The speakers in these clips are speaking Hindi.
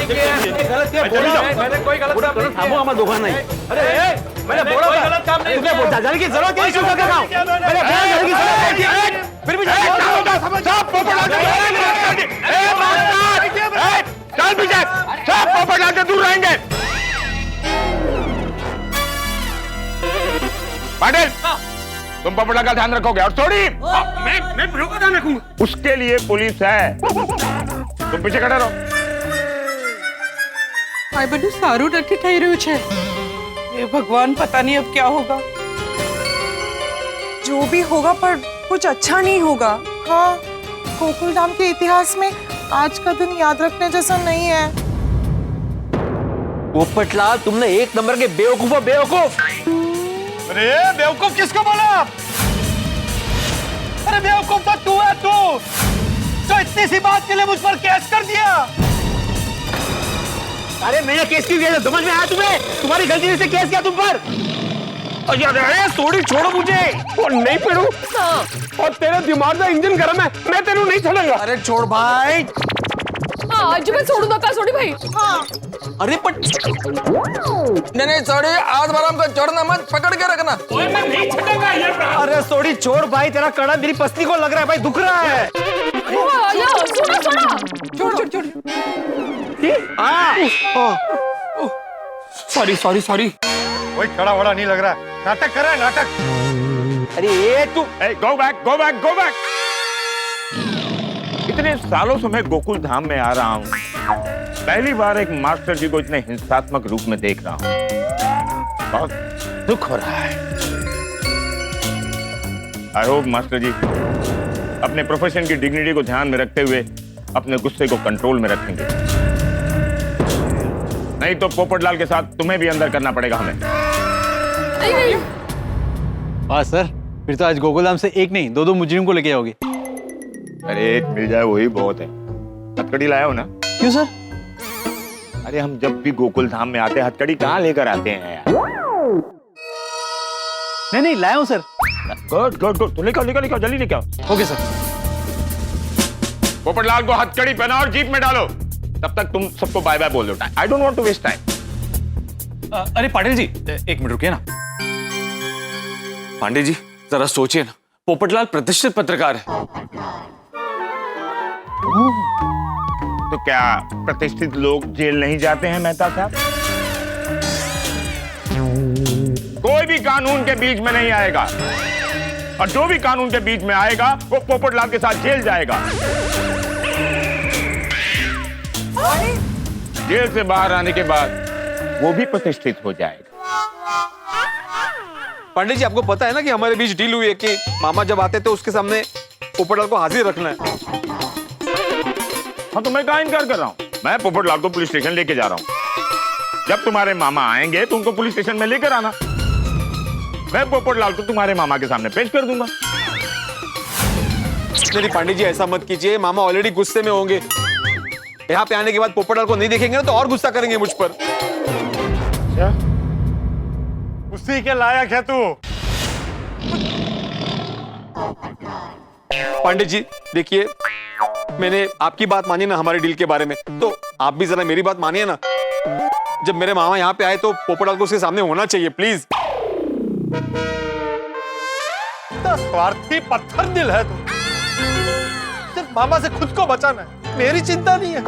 गलत किया मैंने कोई गलत काम नहीं किया। हमारा दुकान नहीं। अरे मैंने बोला था गलत काम नहीं किया। तुमने जाने की जरूरत नहीं शुरू कर रहा हूं। मैंने बोला जाने की जरूरत नहीं है। फिर भी सब पोपट चल पीछे सब पोपट लाके दूर रहेंगे। पाटिल तुम पोपट का ध्यान रखोगे और थोड़ी मैं ब्रो का ध्यान रखूंगा। उसके लिए पुलिस है। तुम पीछे खड़े रहो। भाई बंधु सारू નથી થઈ રહ્યું છે। ये भगवान पता नहीं अब क्या होगा। जो भी होगा पर कुछ अच्छा नहीं होगा। हाँ, गोकुल धाम के इतिहास में आज का दिन याद रखने जैसा नहीं है। पोपटलाल तुमने एक नंबर के बेवकूफ हो बेवकूफ। अरे बेवकूफ किसको बोला आप? अरे बेवकूफ तो तू है, तू जो इतनी सी बात के लिए मुझ पर केस कर दिया। अरे मैंने केस क्यों किया? समझ में आया तुम्हें? तुम्हारी गलती से केस किया तुम पर। अरे थोड़ी छोड़ो मुझे और नहीं पीड़ू और तेरे दिमाग का इंजन गर्म है। मैं तेरू नहीं छोड़ूंगा। अरे छोड़ भाई। हाँ अजिबात सोडू नका सोडी भाई। हाँ अरे पर नहीं सोड़ी, आज बार हमको छोड़ना मत, पकड़ के रखना। मैं नहीं छोड़ूंगा ये। अरे सोड़ी छोड़ भाई, तेरा कड़ा मेरी पसली को लग रहा है भाई, दुख रहा है। सोडा सोडा छोड़ छोड़ छोड़। Sorry sorry sorry. कोई खड़ा वड़ा नहीं लग रहा है, नाटक कर रहा है नाटक। अरे ये तू go back go back go back. इतने सालों से मैं गोकुल धाम में आ रहा हूँ, पहली बार एक मास्टर जी को इतने हिंसात्मक रूप में देख रहा हूँ। बहुत दुख हो रहा है। आई होप मास्टर जी अपने प्रोफेशन की डिग्निटी को ध्यान में रखते हुए अपने गुस्से को कंट्रोल में रखेंगे, नहीं तो पोपटलाल के साथ तुम्हें भी अंदर करना पड़ेगा हमें। नहीं हाँ सर, फिर तो आज गोकुलधाम से एक नहीं दो मुजरिम को लेके आओगे। अरे एक मिल जाए वही बहुत है। हथकड़ी लाया हो ना? क्यों सर? अरे हम जब भी गोकुल धाम में आते हैं हथकड़ी कहाँ लेकर आते हैं यार। नहीं लाया हूँ सर। गुड गुड गुड, तो लेकर लेकर लेकर जल्दी लेकर। Okay sir. पोपटलाल को हथकड़ी पहना और जीप में डालो। तब तक तुम सबको बाय बाय बोल दो। I don't want to waste time. अरे पाटिल जी एक मिनट रुकिए ना। पांडे जी जरा सोचिए ना, पोपटलाल प्रतिष्ठित पत्रकार है। तो क्या प्रतिष्ठित लोग जेल नहीं जाते हैं मेहता साहब? कोई भी कानून के बीच में नहीं आएगा और जो भी कानून के बीच में आएगा वो पोपटलाल के साथ जेल जाएगा। जेल से बाहर आने के बाद वो भी प्रतिष्ठित हो जाएगा। पांडे जी आपको पता है ना कि हमारे बीच डील हुई है कि मामा जब आते तो उसके सामने पोपटलाल को हाजिर रखना है। हाँ तो मैं कहाँ इनकार कर रहा हूँ? मैं पोपटलाल को पुलिस स्टेशन लेके जा रहा हूँ। जब तुम्हारे मामा आएंगे तो उनको पुलिस स्टेशन में लेकर आना। मैं पोपटलाल को तुम्हारे मामा के सामने पेश कर दूंगा। नहीं पांडे जी ऐसा मत कीजिए, मामा ऑलरेडी गुस्से में होंगे। यहाँ पे आने के बाद पोपटलाल को नहीं देखेंगे ना तो और गुस्सा करेंगे मुझ पर। क्या? उसी के लायक है तू। पांडे जी देखिए, मैंने आपकी बात मानी ना हमारे डील के बारे में, तो आप भी जरा मेरी बात मानिए ना। जब मेरे मामा यहाँ पे आए तो पोपटलाल को उसके सामने होना चाहिए प्लीज। स्वार्थी पत्थर दिल है तू। सिर्फ मामा से खुद को बचाना है, मेरी चिंता नहीं है।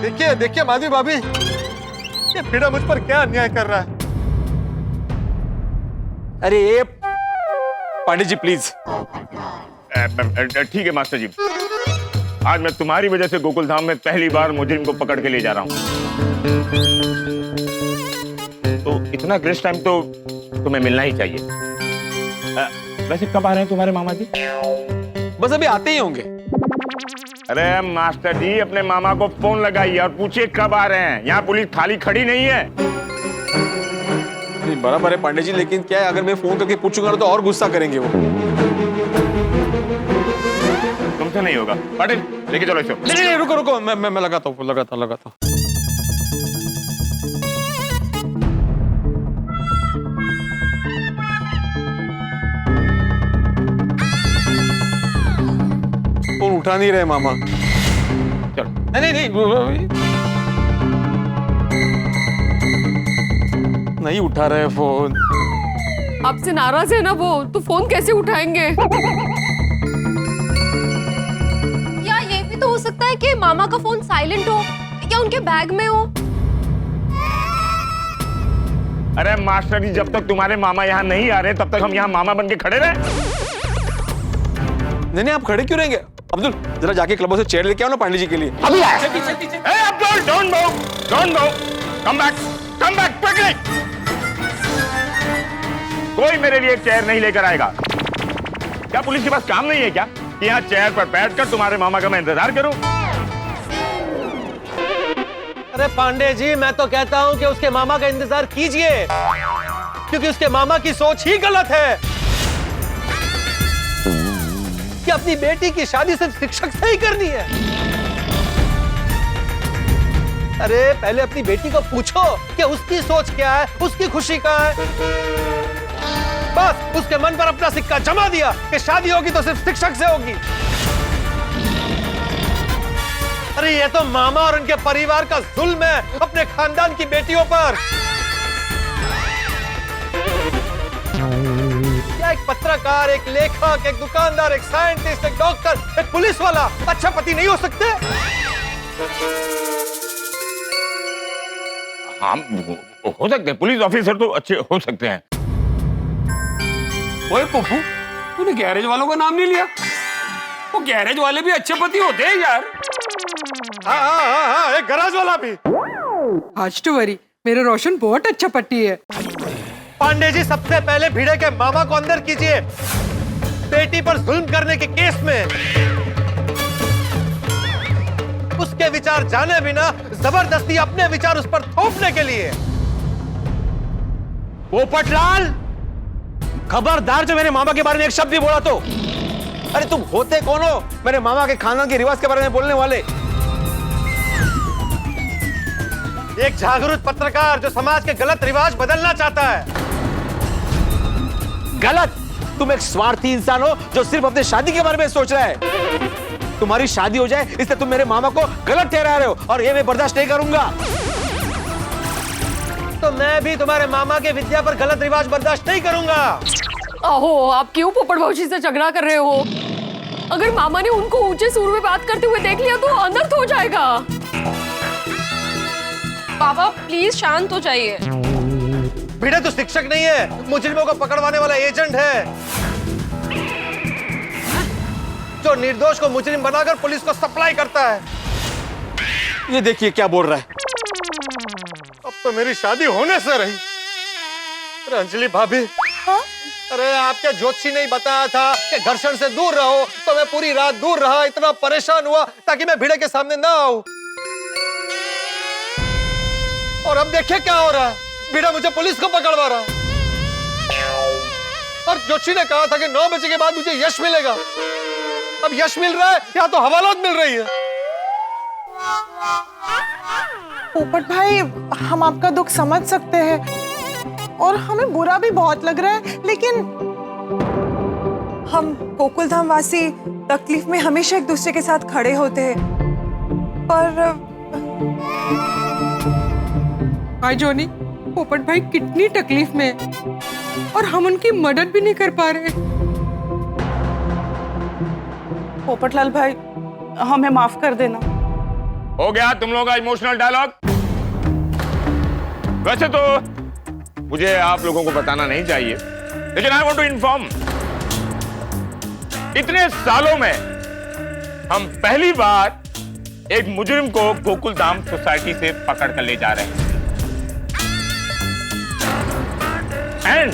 देखिए देखिए माधवी भाभी, ये पीड़ा मुझ पर क्या अन्याय कर रहा है। अरे पांडे जी प्लीज। ठीक है मास्टर जी, आज मैं तुम्हारी वजह से गोकुल धाम में पहली बार मुजरिम को पकड़ के ले जा रहा हूँ। तो इतना ग्रेस टाइम तो तुम्हें मिलना ही चाहिए। वैसे कब आ रहे हैं तुम्हारे मामा जी? बस अभी आते ही होंगे। अरे मास्टर जी अपने मामा को फोन लगाइए और पूछिए कब आ रहे हैं। यहाँ पुलिस खाली खड़ी नहीं है। नहीं बराबर है पांडे जी, लेकिन क्या है अगर मैं फोन करके पूछूंगा तो और गुस्सा करेंगे वो। तुमसे नहीं होगा। पाटिल लेके चलो इसको। नहीं रुको रुको, मैं लगाता हूँ। फोन उठा नहीं रहे मामा। चलो नहीं नहीं उठा रहे फोन। आपसे नाराज है ना वो, तो फोन कैसे उठाएंगे? या ये भी तो हो सकता है कि मामा का फोन साइलेंट हो या उनके बैग में हो। अरे मास्टर जी, जब तक तुम्हारे मामा यहाँ नहीं आ रहे तब तक हम यहाँ मामा बन के खड़े रहे। नहीं आप खड़े क्यों रहेंगे? अब्दुल जरा जाके क्लबों से चेयर लेके आओ ना पांडे जी के लिए। अभी Abdul, don't move, come back quickly. कोई मेरे लिए चेयर नहीं लेकर आएगा। क्या पुलिस के पास काम नहीं है क्या कि यहाँ चेयर पर बैठकर तुम्हारे मामा का मैं इंतजार करूं? अरे पांडे जी, मैं तो कहता हूं कि उसके मामा का इंतजार कीजिए, क्योंकि उसके मामा की सोच ही गलत है कि अपनी बेटी की शादी सिर्फ शिक्षक से ही करनी है। अरे पहले अपनी बेटी को पूछो कि उसकी सोच क्या है, उसकी खुशी कहाँ है। बस उसके मन पर अपना सिक्का जमा दिया कि शादी होगी तो सिर्फ शिक्षक से होगी। अरे ये तो मामा और उनके परिवार का जुल्म है अपने खानदान की बेटियों पर। क्या एक पत्रकार, एक लेखक, एक दुकानदार, एक साइंटिस्ट, एक डॉक्टर, एक पुलिस वाला अच्छा पति नहीं हो सकते? हम हो सकते हैं, पुलिस ऑफिसर तो अच्छे हो सकते हैं। ओए पप्पू, तूने गैरेज वालों का नाम नहीं लिया? वो गैरेज वाले भी अच्छे पति होते हैं यार। हाँ, एक गैराज वाला भी। आज तो वरी मेरा रोशन बहुत अच्छा पट्टी है। पांडे जी, सबसे पहले भिड़े के मामा को अंदर कीजिए बेटी पर जुल्म करने के केस में। उसके विचार जाने बिना जबरदस्ती अपने विचार उस पर थोपने के लिए। पोपटलाल, खबरदार जो मेरे मामा के बारे में एक शब्द भी बोला तो। अरे तुम होते कौन हो मेरे मामा के खानदान के रिवाज के बारे में बोलने वाले? एक जागरूक पत्रकार जो समाज के गलत रिवाज बदलना चाहता है। गलत? तुम एक स्वार्थी इंसान हो जो सिर्फ अपने शादी के बारे में सोच रहा है। तुम्हारी शादी हो जाए इसलिए तुम मेरे मामा को गलत ठहरा रहे हो, और ये मैं बर्दाश्त नहीं करूंगा। तो मैं भी तुम्हारे मामा के विद्या पर गलत रिवाज बर्दाश्त नहीं करूंगा। आहो, आप क्यों पोपट भौजी से झगड़ा कर रहे हो? अगर मामा ने उनको ऊंचे सुर में बात करते हुए देख लिया तो अनर्थ हो जाएगा। पापा प्लीज शांत हो जाइए। भिड़े तो शिक्षक नहीं है, मुजरिमों को पकड़वाने वाला एजेंट है, जो निर्दोष को मुजरिम बनाकर पुलिस को सप्लाई करता है। ये देखिए क्या बोल रहा है। अब तो मेरी शादी होने से रही। अरे अंजलि भाभी, अरे आपके ज्योतिषी ने बताया था कि घर्षण से दूर रहो, तो मैं पूरी रात दूर रहा, इतना परेशान हुआ ताकि मैं भिड़े के सामने ना आऊं। और अब देखिए क्या हो रहा है, भिड़ा मुझे पुलिस को पकड़वा रहा है। और ज्योतिषी ने कहा था कि 9 बजे के बाद मुझे यश मिलेगा। अब यश मिल रहा है या तो हवालात मिल रही है। पोपट भाई, हम आपका दुख समझ सकते हैं और हमें बुरा भी बहुत लग रहा है, लेकिन हम गोकुलधाम वासी तकलीफ में हमेशा एक दूसरे के साथ खड़े होते हैं। पर हाय जोनी, पोपट भाई कितनी तकलीफ में है और हम उनकी मदद भी नहीं कर पा रहे। पोपटलाल भाई, हमें माफ कर देना। हो गया तुम लोगों का इमोशनल डायलॉग। वैसे तो मुझे आप लोगों को बताना नहीं चाहिए, लेकिन आई वांट टू इन्फॉर्म, इतने सालों में हम पहली बार एक मुजरिम को गोकुलधाम सोसाइटी से पकड़ कर ले जा रहे हैं। And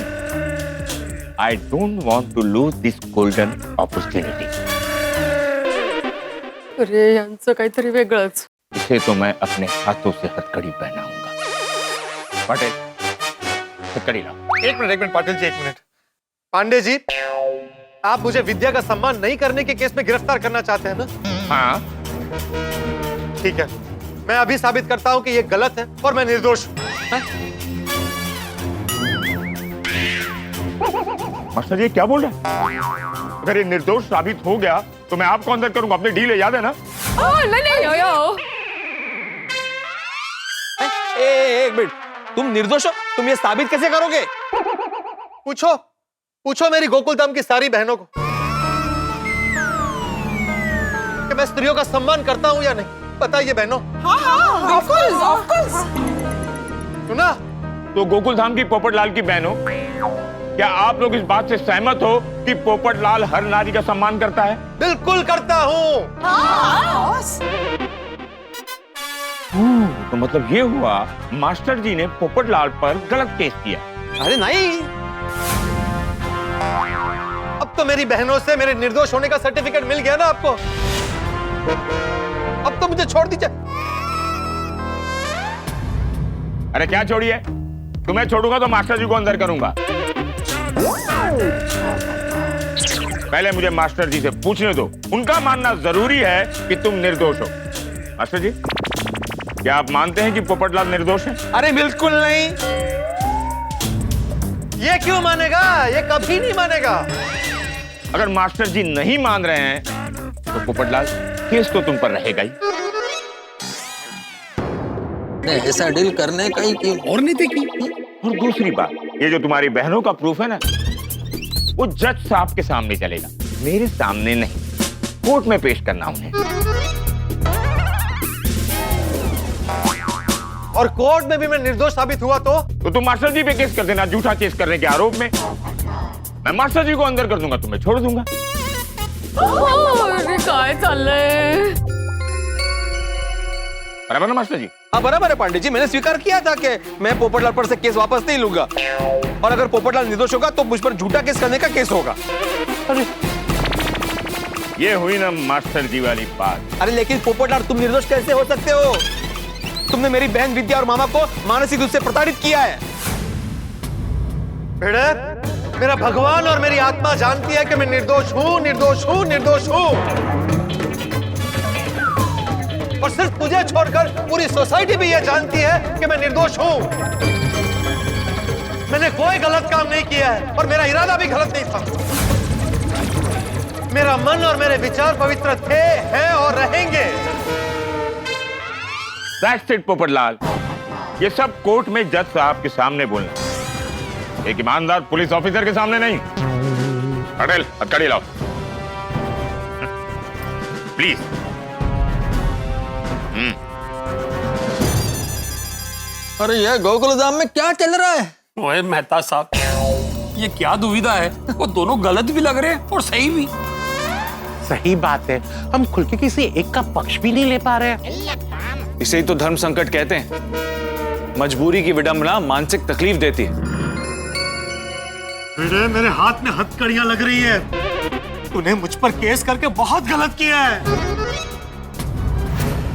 I don't want to lose this golden opportunity. अरे यांचं काहीतरी वेगळंच। इसे तो मैं अपने हाथों से हथकड़ी पहनाऊंगा। पाटिल, हथकड़ी लाओ। एक मिनट पाटिल जी, 1 मिनट। पांडे जी, आप मुझे विद्या का सम्मान नहीं करने के केस में गिरफ्तार करना चाहते हैं ना? हाँ, ठीक है, मैं अभी साबित करता हूं कि ये गलत है और मैं निर्दोष हूं। मास्टर जी क्या बोल रहे हैं? अगर ये निर्दोष साबित हो गया तो मैं आपको अंदर करूंगा। अपनी डील है, याद है ना? नहीं यो एक मिनट, तुम निर्दोष हो? तुम ये साबित कैसे करोगे? पूछो पूछो मेरी गोकुलधाम की सारी बहनों को कि मैं स्त्रियों का सम्मान करता हूं या नहीं। बताइए बहनों। हाँ, ऑफ कोर्स। सुना? तो गोकुलधाम की पोपटलाल की बहनों, क्या आप लोग इस बात से सहमत हो कि पोपटलाल हर नारी का सम्मान करता है? बिल्कुल करता हूं। तो मतलब ये हुआ मास्टर जी ने पोपटलाल पर गलत केस किया। अरे नहीं, अब तो मेरी बहनों से मेरे निर्दोष होने का सर्टिफिकेट मिल गया ना आपको। अब तो मुझे छोड़ दीजिए। अरे क्या छोड़िए, तुम्हें छोड़ूंगा तो मास्टर जी को अंदर करूंगा। पहले मुझे मास्टर जी से पूछने दो, उनका मानना जरूरी है कि तुम निर्दोष हो। मास्टर जी, क्या आप मानते हैं कि पोपटलाल निर्दोष है? अरे बिल्कुल नहीं। ये क्यों मानेगा? ये कभी नहीं मानेगा। अगर मास्टर जी नहीं मान रहे हैं तो पोपटलाल केस तो तुम पर रहेगा ही। ऐसा डील करने का ही क्यों और नहीं थी। और दूसरी बात, ये जो तुम्हारी बहनों का प्रूफ है ना, वो जज साहब के सामने चलेगा, मेरे सामने नहीं। कोर्ट में पेश करना उन्हें। और कोर्ट में भी मैं निर्दोष साबित हुआ तो तुम मास्टर जी पे केस कर देना, झूठा केस करने के आरोप में। मैं मास्टर जी को अंदर कर दूंगा, तुम्हें छोड़ दूंगा। अरे काय चाललंय? बराबर ना मास्टर जी? हाँ बराबर है पांडे जी, मैंने स्वीकार किया था कि मैं पोपटलाल पर से केस वापस नहीं लूंगा, और अगर पोपटलाल निर्दोष होगा तो मुझ पर झूठा केस करने का केस होगा। अरे ये हुई ना मास्टर जी वाली बात। अरे लेकिन पोपटलाल, तुम निर्दोष कैसे हो सकते हो? तुमने मेरी बहन विद्या और मामा को मानसिक रूप से प्रताड़ित किया है। भिड़े, मेरा भगवान और मेरी आत्मा जानती है कि मैं निर्दोष हूं, निर्दोष हूं, निर्दोष हूं। और सिर्फ तुझे छोड़कर पूरी सोसाइटी भी ये जानती है कि मैं निर्दोष हूं। मैंने कोई गलत काम नहीं किया है और मेरा इरादा भी गलत नहीं था। मेरा मन और मेरे विचार पवित्र थे, हैं और रहेंगे। That's it, Popatlal. ये सब कोर्ट में जज साहब के सामने बोलना, एक ईमानदार पुलिस ऑफिसर के सामने नहीं। पटेल, हथकड़ी लाओ प्लीज। अरे ये गोकुलधाम में क्या चल रहा है? ओए मेहता साहब, ये क्या दुविधा है? वो दोनों गलत भी लग रहे हैं और सही भी। सही बात है, हम खुल के किसी एक का पक्ष भी नहीं ले पा रहे। इसे ही तो धर्म संकट कहते हैं। मजबूरी की विडंबना मानसिक तकलीफ देती है। मेरे हाथ में हथकड़ियां लग रही है। तूने मुझ पर केस करके बहुत गलत किया है।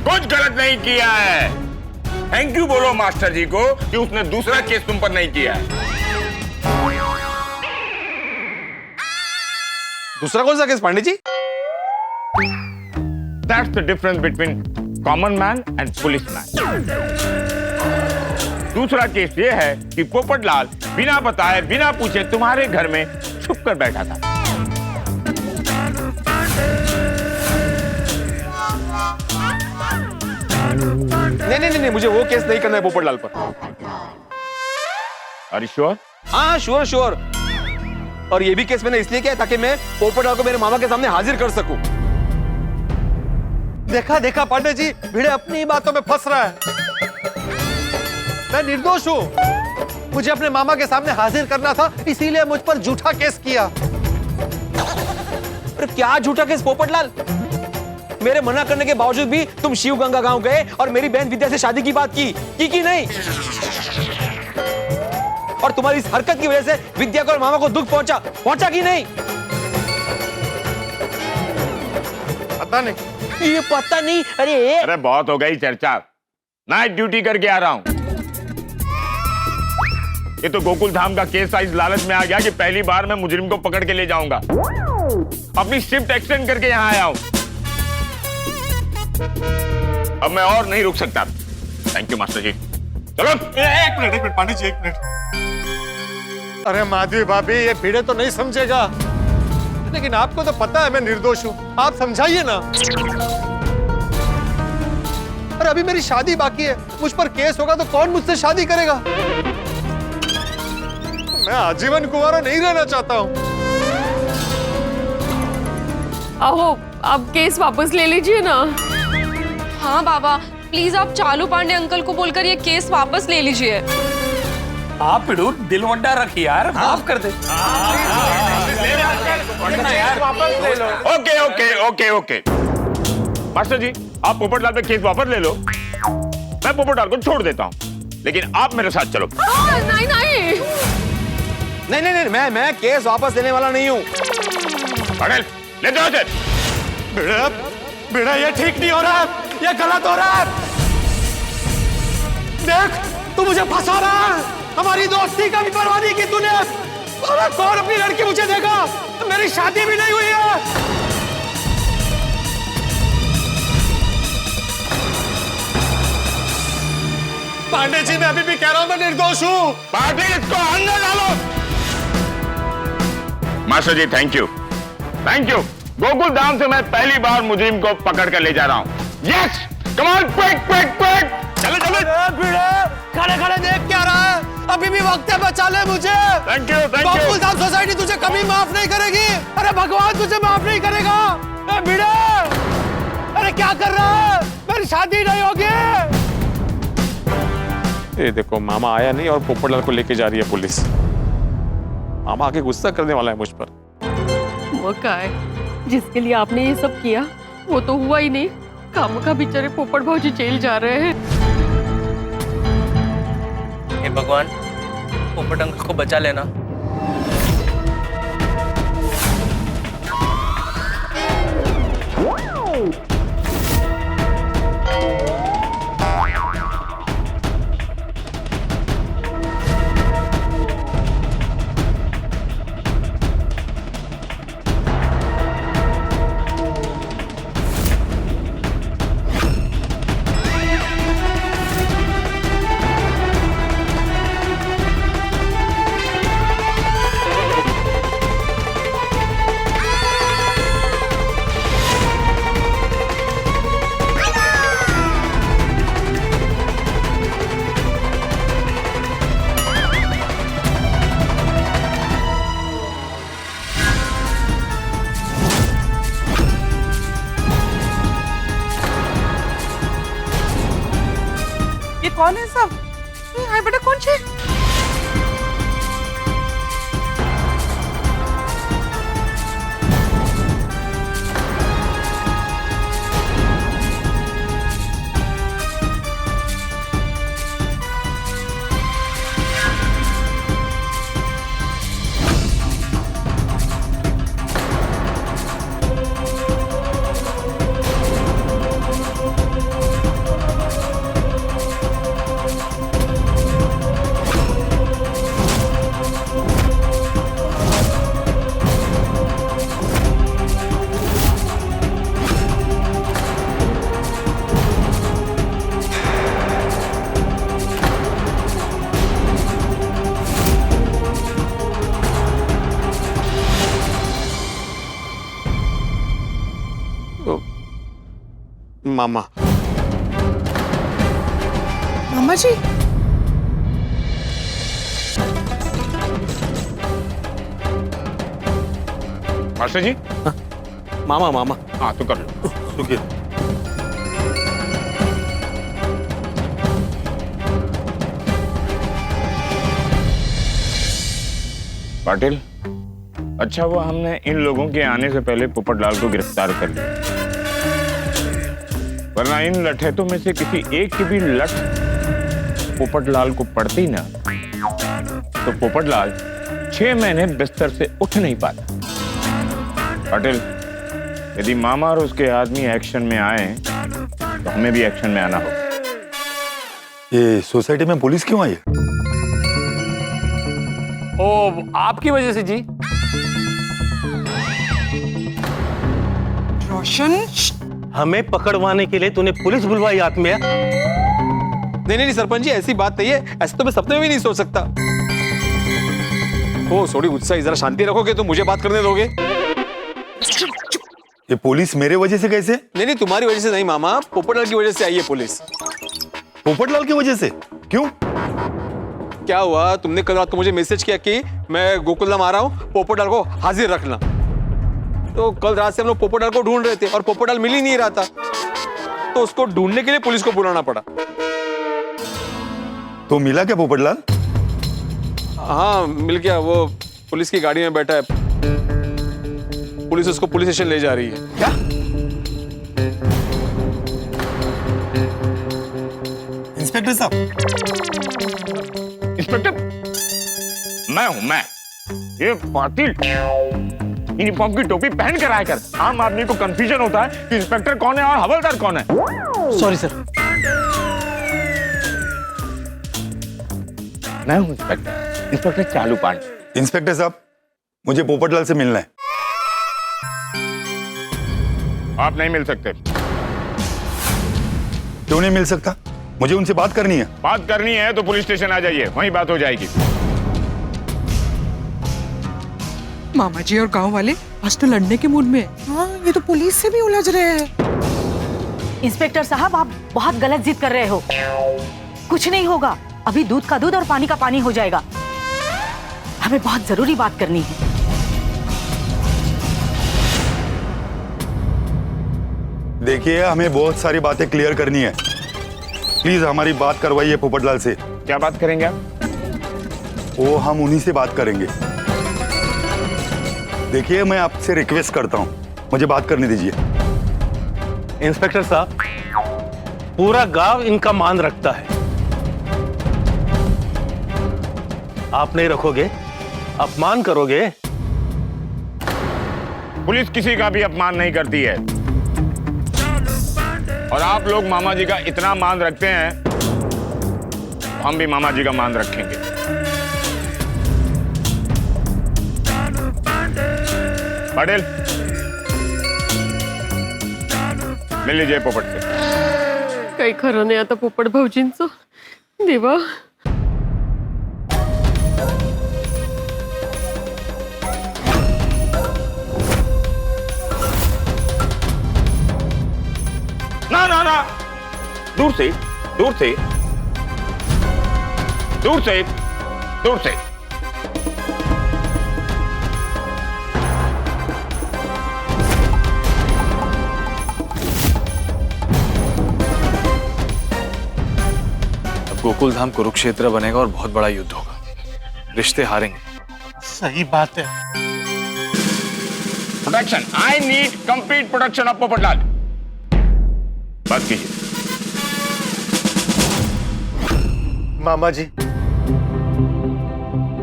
कुछ गलत नहीं किया है। थैंक यू बोलो मास्टर जी को कि उसने दूसरा केस तुम पर नहीं किया है। दूसरा कौन सा case Pandey ji? That's the difference between common man and policeman। दूसरा केस ये है कि पोपटलाल बिना बताए, बिना पूछे तुम्हारे घर में छुप कर बैठा था। नहीं, मुझे वो केस नहीं करना है पोपटलाल पर। Are you sure? हाँ श्योर। और ये भी केस मैंने इसलिए किया ताकि मैं पोपटलाल को मेरे मामा के सामने हाजिर कर सकूं। देखा पांडे जी, भिड़े अपनी ही बातों में फंस रहा है। मैं निर्दोष हूं। मुझे अपने मामा के सामने हाजिर करना था, इसीलिए मुझ पर झूठा केस किया। अरे क्या झूठा केस पोपटलाल? मेरे मना करने के बावजूद भी तुम शिव गंगा गांव गए और मेरी बहन विद्या से शादी की बात की नहीं? और तुम्हारी इस हरकत की वजह से विद्या को और मामा को दुख पहुंचा कि नहीं? पता नहीं। ये पता नहीं। अरे बहुत हो गई चर्चा, नाइट ड्यूटी करके आ रहा हूं। ये तो गोकुलधाम का केस साइज लालच में आ गया कि पहली बार मैं मुजरिम को पकड़ के ले जाऊंगा। अपनी शिफ्ट एक्सटेंड करके यहां आया हूं। अब मैं और नहीं रुक सकता। थैंक यू मास्टर जी। चलो। एक मिनट पांडे जी, एक मिनट। अरे माधवी भाभी, ये भिड़े तो नहीं समझेगा, लेकिन आपको तो पता है मैं निर्दोष हूं। आप समझाइए ना। अरे अभी मेरी शादी बाकी है, मुझ पर केस होगा तो कौन मुझसे शादी करेगा? मैं आजीवन कुंवारा नहीं रहना चाहता हूँ। आहो, आप केस वापस ले लीजिए ना। हाँ बाबा, प्लीज आप चालू पांडे अंकल को बोलकर ये केस वापस ले लीजिए। आप पिड़ू दिल वड्डा रखी यार, माफ कर दे। Okay okay okay okay master ji, आप पोपटलाल पे केस वापस ले लो, मैं पोपटलाल को छोड़ देता हूँ, लेकिन आप मेरे साथ चलो। नहीं नहीं नहीं नहीं नहीं, मैं केस वापस लेने वाला नहीं हूँ। पटेल ले जाओ इसे। बेड़ा बेड़ा ये ठीक नहीं हो रहा है, ये गलत हो रहा है। देख तू मुझे फंसा रहा है, हमारी दोस्ती का भी परवाह नहीं की तूने। अरे कौन अपनी लड़की मुझे देगा? मेरी शादी भी नहीं हुई है। पांडे जी मैं अभी भी कह रहा हूं मैं निर्दोष हूं। पाटिल इसको अंदर डालो। Master ji thank you thank you. Gokuldham से मैं पहली बार मुजरिम को पकड़ कर ले जा रहा हूँ। Yes come on quick quick quick. चलो चलो। खड़े खड़े देख क्या रहा है? अभी भी वक्त है, बचा ले मुझे। Thank you thank Gokul you. Dham society तुझे कभी माफ नहीं करेगी। अरे भगवान तुझे माफ नहीं करेगा। भिड़े अरे क्या कर रहा है? मेरी शादी नहीं होगी। ये देखो मामा आया नहीं और पोपटलाल को लेके जा रही है पुलिस। मामा आके गुस्सा करने वाला है मुझ पर। मौका है, जिसके लिए आपने ये सब किया वो तो हुआ ही नहीं। काम का बेचारे पोपट भाजी जेल जा रहे हैं। हे भगवान, पोपट अंकल को बचा लेना। कौन है सब? हाय बेटा कौन छे? मामा मामा जी मास्टर जी। मामा मामा हाँ तो कर लो। रुकिए। पाटिल अच्छा हुआ हमने इन लोगों के आने से पहले पोपटलाल को गिरफ्तार कर लिया, वरना इन लठैतों में से किसी एक की भी लठ पोपटलाल को पड़ती ना तो पोपटलाल 6 महीने बिस्तर से उठ नहीं पाता। पाटिल यदि मामा और उसके आदमी एक्शन में आए तो हमें भी एक्शन में आना होगा। ये सोसाइटी में पुलिस क्यों आई है? ओ आपकी वजह से जी। रोशन हमें पकड़वाने के लिए तूने पुलिस बुलवाई हाथ में? नहीं नहीं सरपंच जी ऐसी बात नहीं है, ऐसे तो मैं सपने में भी नहीं सोच सकता। ओ थोड़ी उत्साही, जरा शांति रखोगे तो मुझे बात करने दोगे? ये पुलिस मेरे वजह से कैसे? नहीं नहीं, तुम्हारी वजह से नहीं मामा, पोपटलाल की वजह से आई है पुलिस। पोपटलाल की वजह से? क्यों? क्या हुआ, तुमने कल रात को मुझे मैसेज किया कि मैं गोकुलधाम आ रहा हूँ, पोपटलाल को हाजिर रखना। तो कल रात से हम लोग पोपटलाल को ढूंढ रहे थे और पोपटलाल मिल ही नहीं रहा था, तो उसको ढूंढने के लिए पुलिस को बुलाना पड़ा। तो मिला क्या पोपटलाल? हाँ मिल गया, वो पुलिस की गाड़ी में बैठा है, पुलिस उसको पुलिस स्टेशन ले जा रही है। क्या? इंस्पेक्टर साहब। इंस्पेक्टर मैं हूं, मैं ये पाटिल यूनिफॉर्म की टोपी पहन कर आकर आम आदमी को कंफ्यूजन होता है कि इंस्पेक्टर कौन है और हवलदार कौन है। Sorry sir. मैं हूं इंस्पेक्टर, इंस्पेक्टर चालू पांडे। इंस्पेक्टर साहब, मुझे पोपटलाल से मिलना है। आप नहीं मिल सकते। क्यों नहीं मिल सकता? मुझे उनसे बात करनी है। बात करनी है तो पुलिस स्टेशन आ जाइए, वहीं बात हो जाएगी। मामा जी और गांव वाले आज तो लड़ने के मूड में है। हाँ, ये तो पुलिस से भी उलझ रहे हैं। इंस्पेक्टर साहब, आप बहुत गलत जिद कर रहे हो। कुछ नहीं होगा, अभी दूध का दूध और पानी का पानी हो जाएगा। हमें बहुत जरूरी बात करनी है। देखिए, हमें बहुत सारी बातें क्लियर करनी है। प्लीज हमारी बात करवाइए पोपटलाल से। क्या बात करेंगे आप? वो हम उन्हीं से बात करेंगे। देखिए, मैं आपसे रिक्वेस्ट करता हूँ, मुझे बात करने दीजिए। इंस्पेक्टर साहब, पूरा गांव इनका मान रखता है। आप नहीं रखोगे, अपमान करोगे। पुलिस किसी का भी अपमान नहीं करती है, और आप लोग मामा जी का इतना मान रखते हैं, हम भी मामा जी का मान रखेंगे। पटेल, मिल लीजिए पोपट से। काही खरं नाही आता पोपट भाऊजींचं। देवा, ना ना ना, दूर से दूर से दूर से दूर से। अब गोकुलधाम कुरुक्षेत्र बनेगा और बहुत बड़ा युद्ध होगा, रिश्ते हारेंगे। सही बात है। Protection, I need complete protection of Popatlal. बात कीजिए। मामा जी,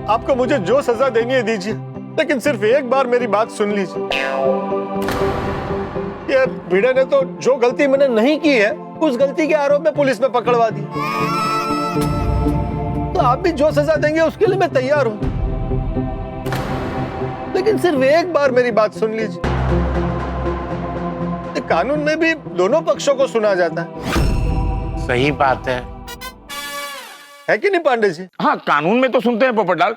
आपको मुझे जो सजा देनी है दीजिए, लेकिन सिर्फ एक बार मेरी बात सुन लीजिए। ये भिड़े ने तो जो गलती मैंने नहीं की है, उस गलती के आरोप में पुलिस में पकड़वा दी। तो आप भी जो सजा देंगे उसके लिए मैं तैयार हूं, लेकिन सिर्फ एक बार मेरी बात सुन लीजिए। कानून में भी दोनों पक्षों को सुना जाता है। सही बात है कि नहीं पांडे जी? हाँ, कानून में तो सुनते हैं पोपटलाल,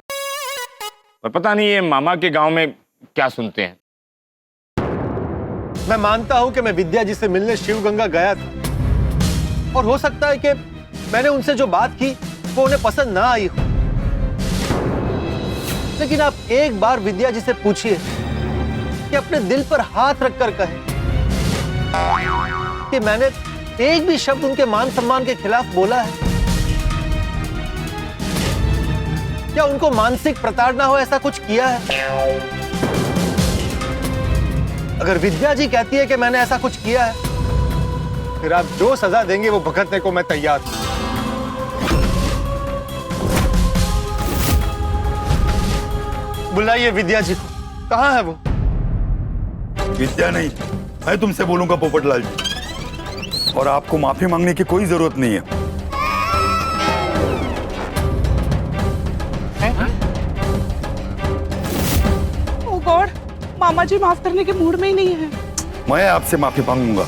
पर पता नहीं ये मामा के गांव में क्या सुनते हैं। मैं मानता हूं कि मैं विद्या जी से मिलने शिवगंगा गया था, और हो सकता है कि मैंने उनसे जो बात की वो उन्हें पसंद ना आई हो, लेकिन आप एक बार विद्या जी से पूछिए कि अपने दिल पर हाथ रखकर कहें कि मैंने एक भी शब्द उनके मान सम्मान के खिलाफ बोला है, या उनको मानसिक प्रताड़ना हो ऐसा कुछ किया है। अगर विद्या जी कहती है कि मैंने ऐसा कुछ किया है, फिर आप जो सजा देंगे वो भुगतने को मैं तैयार हूं। बुलाइए विद्या जी को। कहां है वो? विद्या नहीं, मैं तुमसे बोलूंगा पोपटलाल जी, और आपको माफी मांगने की कोई जरूरत नहीं है। ओह गॉड, मामा जी माफ करने के मूड में ही नहीं है। मैं आपसे माफी मांगूंगा।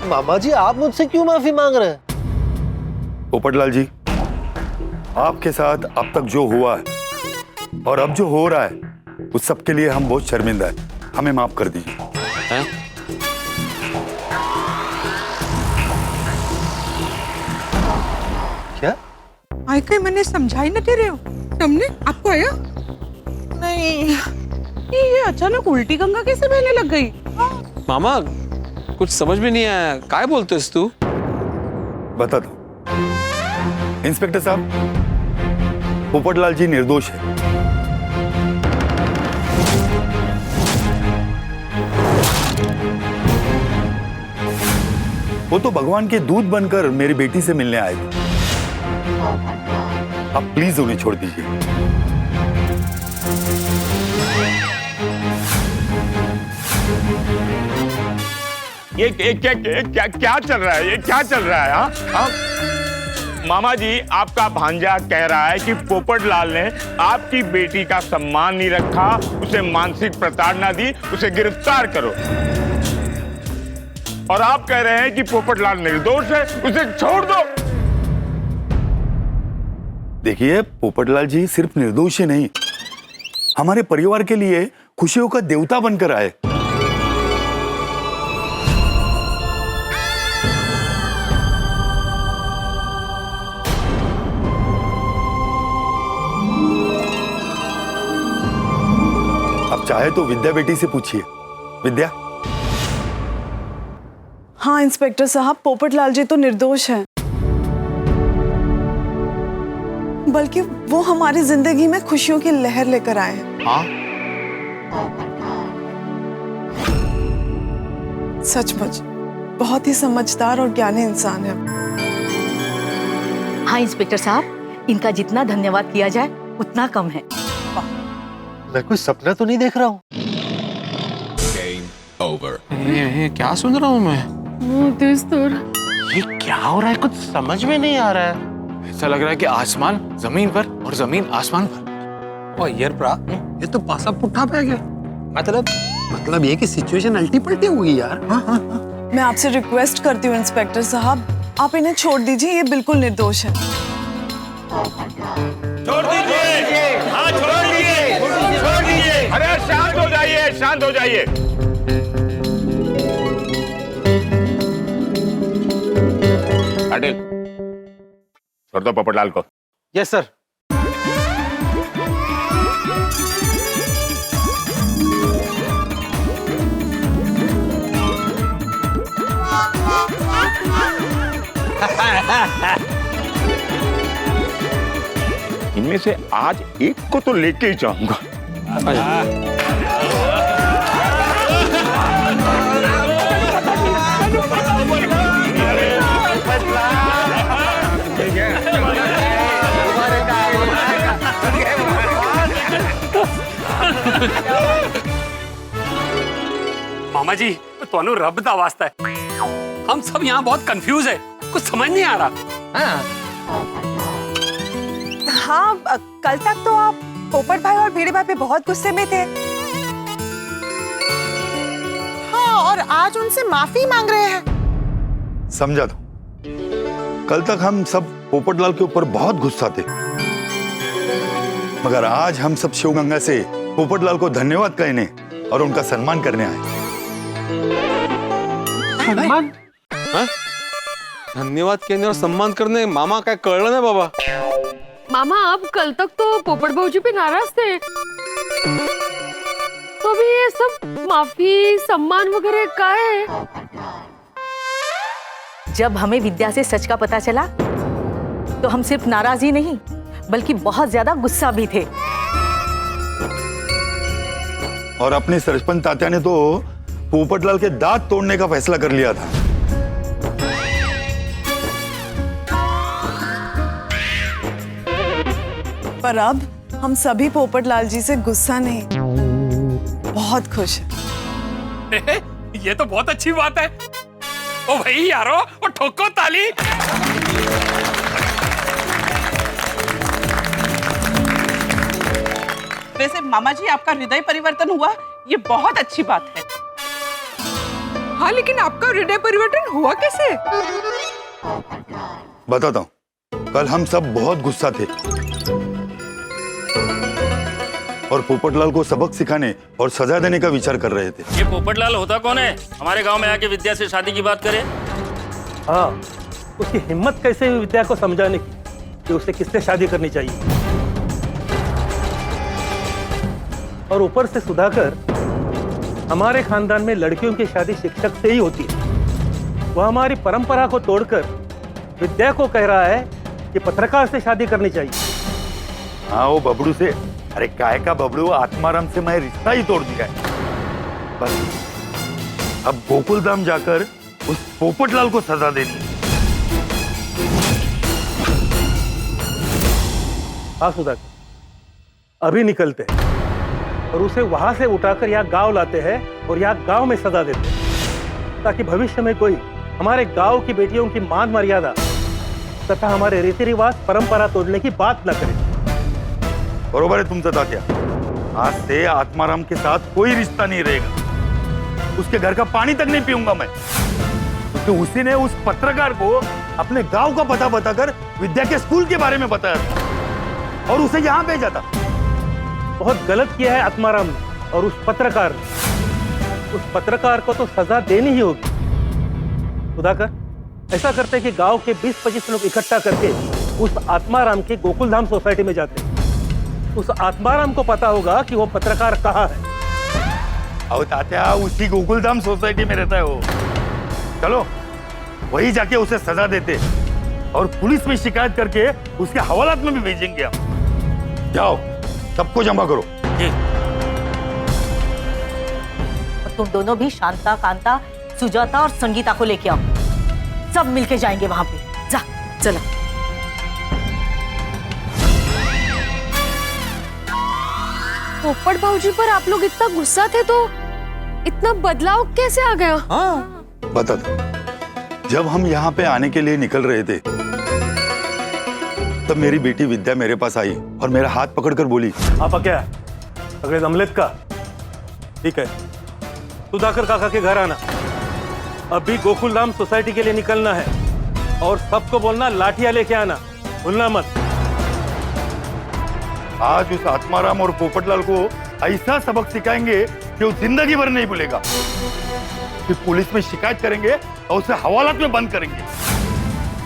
मामा जी आप मुझसे क्यों माफी मांग रहे हैं? पोपटलाल जी, आपके साथ अब तक जो हुआ है और अब जो हो रहा है उस सब के लिए हम बहुत शर्मिंदा हैं। हमें माफ कर दीजिए। क्या आय कहीं मैंने समझाई ना दे रहे हो तुमने? आपको आया नहीं, ये अचानक उल्टी गंगा कैसे बहने लग गई? मामा कुछ समझ में नहीं आया, काय बोलते तू? बता दो इंस्पेक्टर साहब, पोपटलाल जी निर्दोष है। वो तो भगवान के दूत बनकर मेरी बेटी से मिलने आए थे। आप प्लीज उन्हें छोड़ दीजिए। ये क्या चल रहा है? ये क्या चल रहा है? हाँ? मामा जी, आपका भांजा कह रहा है कि पोपटलाल ने आपकी बेटी का सम्मान नहीं रखा, उसे मानसिक प्रताड़ना दी, उसे गिरफ्तार करो। और आप कह रहे हैं कि पोपटलाल निर्दोष है, उसे छोड़ दो। देखिए, पोपटलाल जी सिर्फ निर्दोष ही नहीं, हमारे परिवार के लिए खुशियों का देवता बनकर आए। अब चाहे तो विद्या बेटी से पूछिए। विद्या। हाँ इंस्पेक्टर साहब, पोपटलाल जी तो निर्दोष हैं, बल्कि वो हमारी जिंदगी में खुशियों की लहर लेकर आए हैं। हाँ? सचमुच बहुत ही समझदार और ज्ञानी इंसान है। हाँ इंस्पेक्टर साहब, इनका जितना धन्यवाद किया जाए उतना कम है। मैं कोई सपना तो नहीं देख रहा हूँ? ये क्या सुन रहा हूँ मैं? ये क्या हो रहा है? कुछ समझ में नहीं आ रहा है। ऐसा लग रहा है कि आसमान जमीन पर और जमीन आसमान पर। ओ यार प्रा, ये तो पासा पुट्ठा पे गया। मतलब ये कि सिचुएशन अल्टी पल्टी हो गई यार। मैं आपसे रिक्वेस्ट करती हूँ इंस्पेक्टर साहब, आप इन्हें छोड़ दीजिए, ये बिल्कुल निर्दोष है। छोड़ दीजिए। हाँ, छोड़ दीजिए। अरे शांत हो जाइए, शांत हो जाइए। पाटिल, छोड़ दो पोपटलाल को। Yes sir. इनमें से आज एक को तो लेके ही जाऊंगा। मामा जी, तो रब दा वास्ता है, हम सब यहाँ बहुत कंफ्यूज है, कुछ समझ नहीं आ रहा। हाँ, कल तक तो आप पोपट भाई और भिड़े भाई पे बहुत गुस्से में थे। हाँ, और आज उनसे माफी मांग रहे हैं। समझा दो, कल तक हम सब पोपटलाल के ऊपर बहुत गुस्सा थे, मगर आज हम सब शिवगंगा से पोपटलाल को धन्यवाद कहने और उनका सम्मान करने आए। सम्मान? धन्यवाद कहने और सम्मान करने मामा काय कळलं ना बाबा। मामा, आप कल तक तो पोपट भाऊजी पे नाराज थे, तो अभी ये सब माफी सम्मान वगैरह का है? जब हमें विद्या से सच का पता चला तो हम सिर्फ नाराज ही नहीं बल्कि बहुत ज्यादा गुस्सा भी थे। और अपने सरपंच तात्या ने तो पोपटलाल के दांत तोड़ने का फैसला कर लिया था। पर अब हम सभी पोपटलाल जी से गुस्सा नहीं, बहुत खुश हैं। ये तो बहुत अच्छी बात है। ओ भाई यारो, ओ ठोको ताली। वैसे मामा जी, आपका हृदय परिवर्तन हुआ, ये बहुत अच्छी बात है। हाँ, लेकिन आपका हृदय परिवर्तन हुआ कैसे? बताता हूँ। कल हम सब बहुत गुस्सा थे और पोपटलाल को सबक सिखाने और सजा देने का विचार कर रहे थे। ये पोपटलाल होता कौन है? हमारे गांव में आके विद्या से शादी की बात करे? हाँ, उसकी हिम्मत कैसे हुई विद्या को समझाने की कि उसे किससे शादी करनी चाहिए। और ऊपर से सुधाकर, हमारे खानदान में लड़कियों की शादी शिक्षक से ही होती है। वह हमारी परंपरा को तोड़कर विद्या को कह रहा है कि पत्रकार से शादी करनी चाहिए। हाँ, वो बबलू से, अरे काय का बबलू, आत्माराम से मैं रिश्ता ही तोड़ दिया है। बस अब गोकुल धाम जाकर उस पोपटलाल को सजा देनी है। हाँ सुधाकर, अभी निकलते हैं और उसे वहां से उठाकर यहाँ गांव लाते हैं और यहाँ गांव में सजा देते हैं, ताकि भविष्य में कोई हमारे गांव की बेटियों की मान मर्यादा तथा हमारे रीति रिवाज परंपरा तोड़ने की बात न करे। बरोबर है तुमचा तात्या। आज से आत्माराम के साथ कोई रिश्ता नहीं रहेगा। उसके घर का पानी तक नहीं पीऊंगा मैं, क्योंकि उसी ने उस पत्रकार को अपने गांव का पता बताकर विद्या के स्कूल के बारे में बताया था और उसे यहाँ भेजा था। बहुत गलत किया है आत्माराम ने और उस पत्रकार ने। उस पत्रकार को तो सजा देनी ही होगी। सुधाकर, ऐसा करते हैं कि गांव के 20-25 लोग इकट्ठा करके उस आत्माराम के गोकुल धाम सोसाइटी में जाते हैं। उस आत्माराम को पता होगा कि वो पत्रकार कहाँ है। और तात्या, उसी गोकुल धाम सोसाइटी में रहता है वो। चलो वही जाके उसे सजा देते और पुलिस में शिकायत करके उसके हवालात में भी भेजेंगे हम। जाओ, सबको जमा करो। और तुम दोनों भी शांता, कांता, सुजाता और संगीता को लेके आओ। सब मिलके जाएंगे वहां पे। जा, चलो। पोपट भाऊजी पर आप लोग इतना गुस्सा थे तो इतना बदलाव कैसे आ गया? हाँ, बता दो। जब हम यहाँ पे आने के लिए निकल रहे थे तब मेरी बेटी विद्या मेरे पास आई और मेरा हाथ पकड़कर बोली, आपा क्या अगले अमलेट का? ठीक है, सुधाकर काका के घर आना। अभी गोकुल धाम सोसाइटी के लिए निकलना है और सबको बोलना लाठियां लेके आना, भूलना मत। आज उस आत्माराम और पोपटलाल को ऐसा सबक सिखाएंगे कि वो जिंदगी भर नहीं भूलेगा। फिर पुलिस में शिकायत करेंगे और उसे हवालात में बंद करेंगे।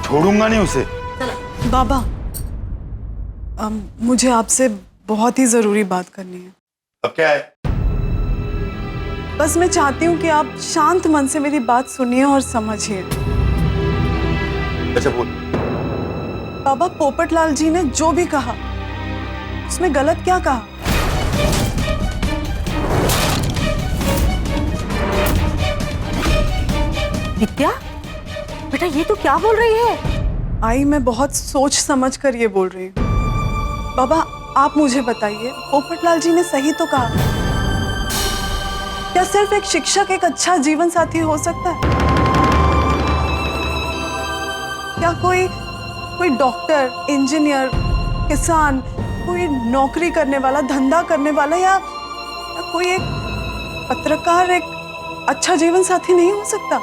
छोड़ूंगा नहीं उसे। बाबा, मुझे आपसे बहुत ही जरूरी बात करनी है। अब क्या है? बस मैं चाहती हूँ कि आप शांत मन से मेरी बात सुनिए और समझिए। अच्छा बोल। बाबा, पोपटलाल जी ने जो भी कहा उसमें गलत क्या कहा? विद्या, बेटा ये तो क्या बोल रही है? आई, मैं बहुत सोच समझ कर ये बोल रही हूँ। बाबा, आप मुझे बताइए, पोपटलाल जी ने सही तो कहा। क्या सिर्फ एक शिक्षक एक अच्छा जीवन साथी हो सकता है? क्या कोई डॉक्टर, इंजीनियर, किसान, कोई नौकरी करने वाला, धंधा करने वाला या कोई एक पत्रकार एक अच्छा जीवन साथी नहीं हो सकता?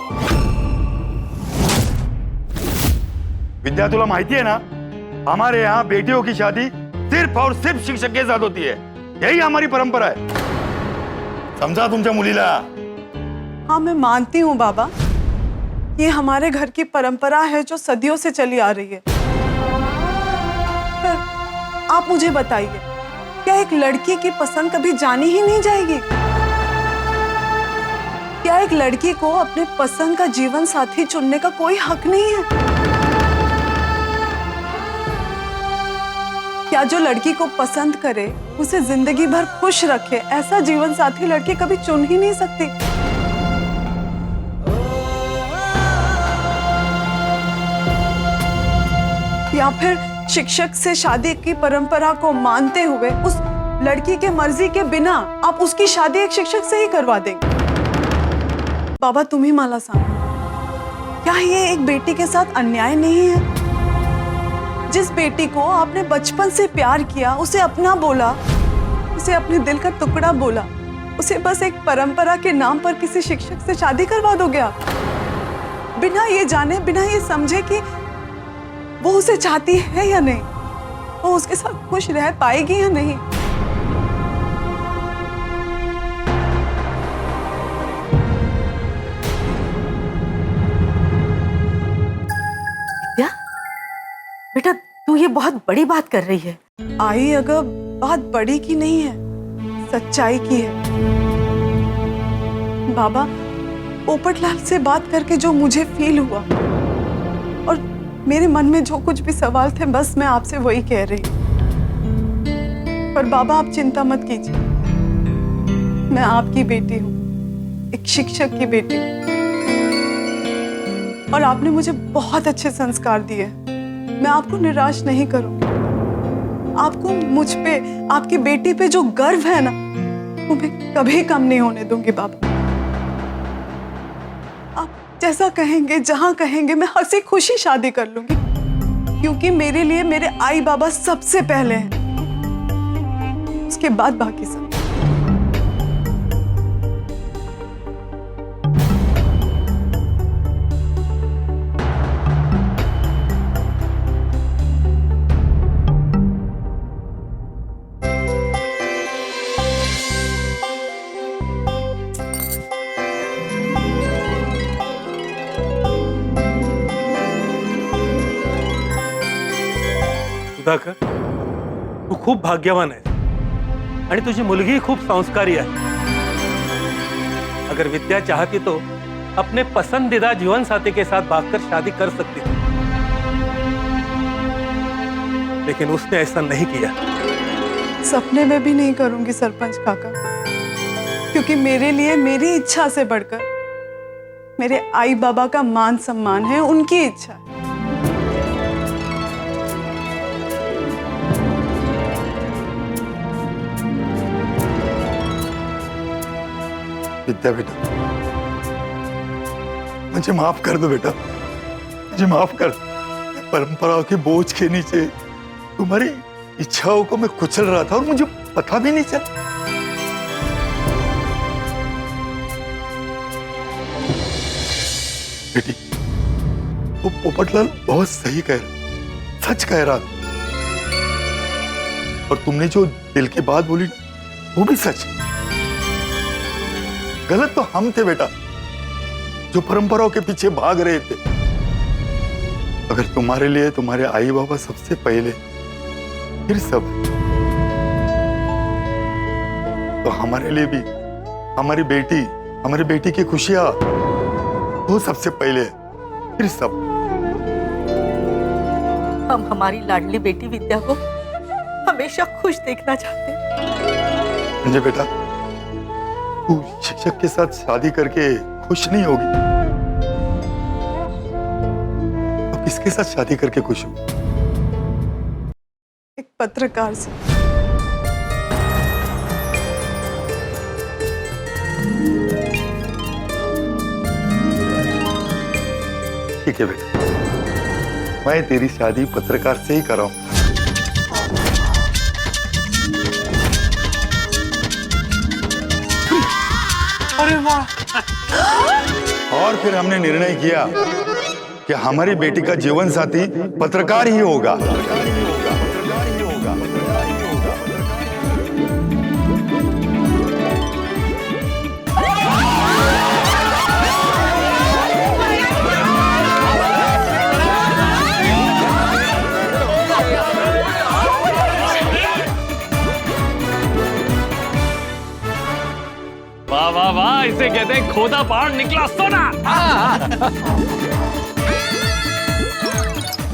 विद्या, तुला माहिती है ना, हमारे यहाँ बेटियों की शादी सिर्फ और सिर्फ शिक्षक के साथ होती है। यही हमारी परंपरा है। समझा तुमच्या मुलीला? हाँ, मैं मानती हूँ बाबा, ये हमारे घर की परंपरा है जो सदियों से चली आ रही है। फिर आप मुझे बताइए, क्या एक लड़की की पसंद कभी जानी ही नहीं जाएगी? क्या एक लड़की को अपने पसंद का जीवन साथी चुनने का कोई हक नहीं है? क्या जो लड़की को पसंद करे, उसे जिंदगी भर खुश रखे, ऐसा जीवन साथी लड़की कभी चुन ही नहीं सकती? या फिर शिक्षक से शादी की परंपरा को मानते हुए उस लड़की के मर्जी के बिना आप उसकी शादी एक शिक्षक से ही करवा देंगे? बाबा, तुम ही माला सांगो, क्या ये एक बेटी के साथ अन्याय नहीं है? जिस बेटी को आपने बचपन से प्यार किया, उसे अपना बोला, उसे अपने दिल का टुकड़ा बोला, उसे बस एक परंपरा के नाम पर किसी शिक्षक से शादी करवा दोगे आप, बिना ये जाने, बिना ये समझे कि वो उसे चाहती है या नहीं, वो उसके साथ खुश रह पाएगी या नहीं। विद्या, बेटा तू ये बहुत बड़ी बात कर रही है। आई अगर बात बड़ी की नहीं है, सच्चाई की है। बाबा, पोपटलाल से बात करके जो मुझे फील हुआ और मेरे मन में जो कुछ भी सवाल थे, बस मैं आपसे वही कह रही हूँ। पर बाबा आप चिंता मत कीजिए, मैं आपकी बेटी हूँ, एक शिक्षक की बेटी हूँ, और आपने मुझे बहुत अच्छे संस्कार दिए। मैं आपको निराश नहीं करूंगी। आपको मुझ पे, आपकी बेटी पे जो गर्व है ना, वो मैं कभी कम नहीं होने दूंगी बाबा। आप जैसा कहेंगे, जहां कहेंगे, मैं हंसी खुशी शादी कर लूंगी, क्योंकि मेरे लिए मेरे आई बाबा सबसे पहले हैं, उसके बाद बाकी सब। सुधाकर, तू खूप भाग्यवान आहे आणि तुझी मुलगी खूप संस्कारी आहे। अगर विद्या चाहती तो अपने पसंदीदा जीवन साथी के साथ भागकर शादी कर सकती थी, लेकिन उसने ऐसा नहीं किया। सपने में भी नहीं करूंगी सरपंच काका, क्योंकि मेरे लिए मेरी इच्छा से बढ़कर मेरे आई बाबा का मान सम्मान है, उनकी इच्छा है। विद्या बेटा, मुझे माफ कर दो बेटा, मुझे माफ कर। परंपराओं के बोझ के नीचे तुम्हारी इच्छाओं को मैं कुचल रहा था और मुझे पता भी नहीं चला। बेटी, वो पोपटलाल बहुत सही कह रहा, सच कह रहा था, और तुमने जो दिल की बात बोली वो भी सच। गलत तो हम थे बेटा, जो परंपराओं के पीछे भाग रहे थे। अगर तुम्हारे लिए तुम्हारे आई बाबा सबसे पहले, फिर सब, तो हमारे लिए भी हमारी बेटी की खुशियां वो सबसे पहले, फिर सब। हम हमारी लाडली बेटी विद्या को हमेशा खुश देखना चाहते हैं। मुझे बेटा, तू शिक्षक के साथ शादी करके खुश नहीं होगी तो किसके साथ शादी करके खुश हो? एक पत्रकार से। ठीक है बेटा, मैं तेरी शादी पत्रकार से ही कराऊं। अरे वाह! और फिर हमने निर्णय किया कि हमारी बेटी का जीवन साथी पत्रकार ही होगा। वाह वाह वाह, इसे कहते हैं खोदा पहाड़ निकला सोना।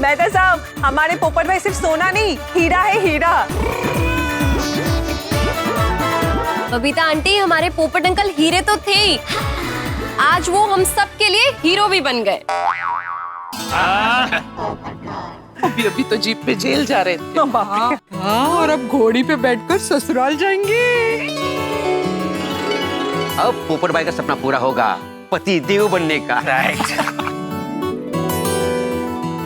मेहता साहब, हमारे पोपट भाई सिर्फ सोना नहीं, हीरा है, हीरा। बबीता आंटी, हमारे पोपट अंकल हीरे तो थे ही, आज वो हम सब के लिए हीरो भी बन गए। अभी अभी तो जीप पे जेल जा रहे थे। हाँ, और अब घोड़ी पे बैठकर ससुराल जाएंगे। अब पोपट भाई का सपना पूरा होगा, पति देव बनने का।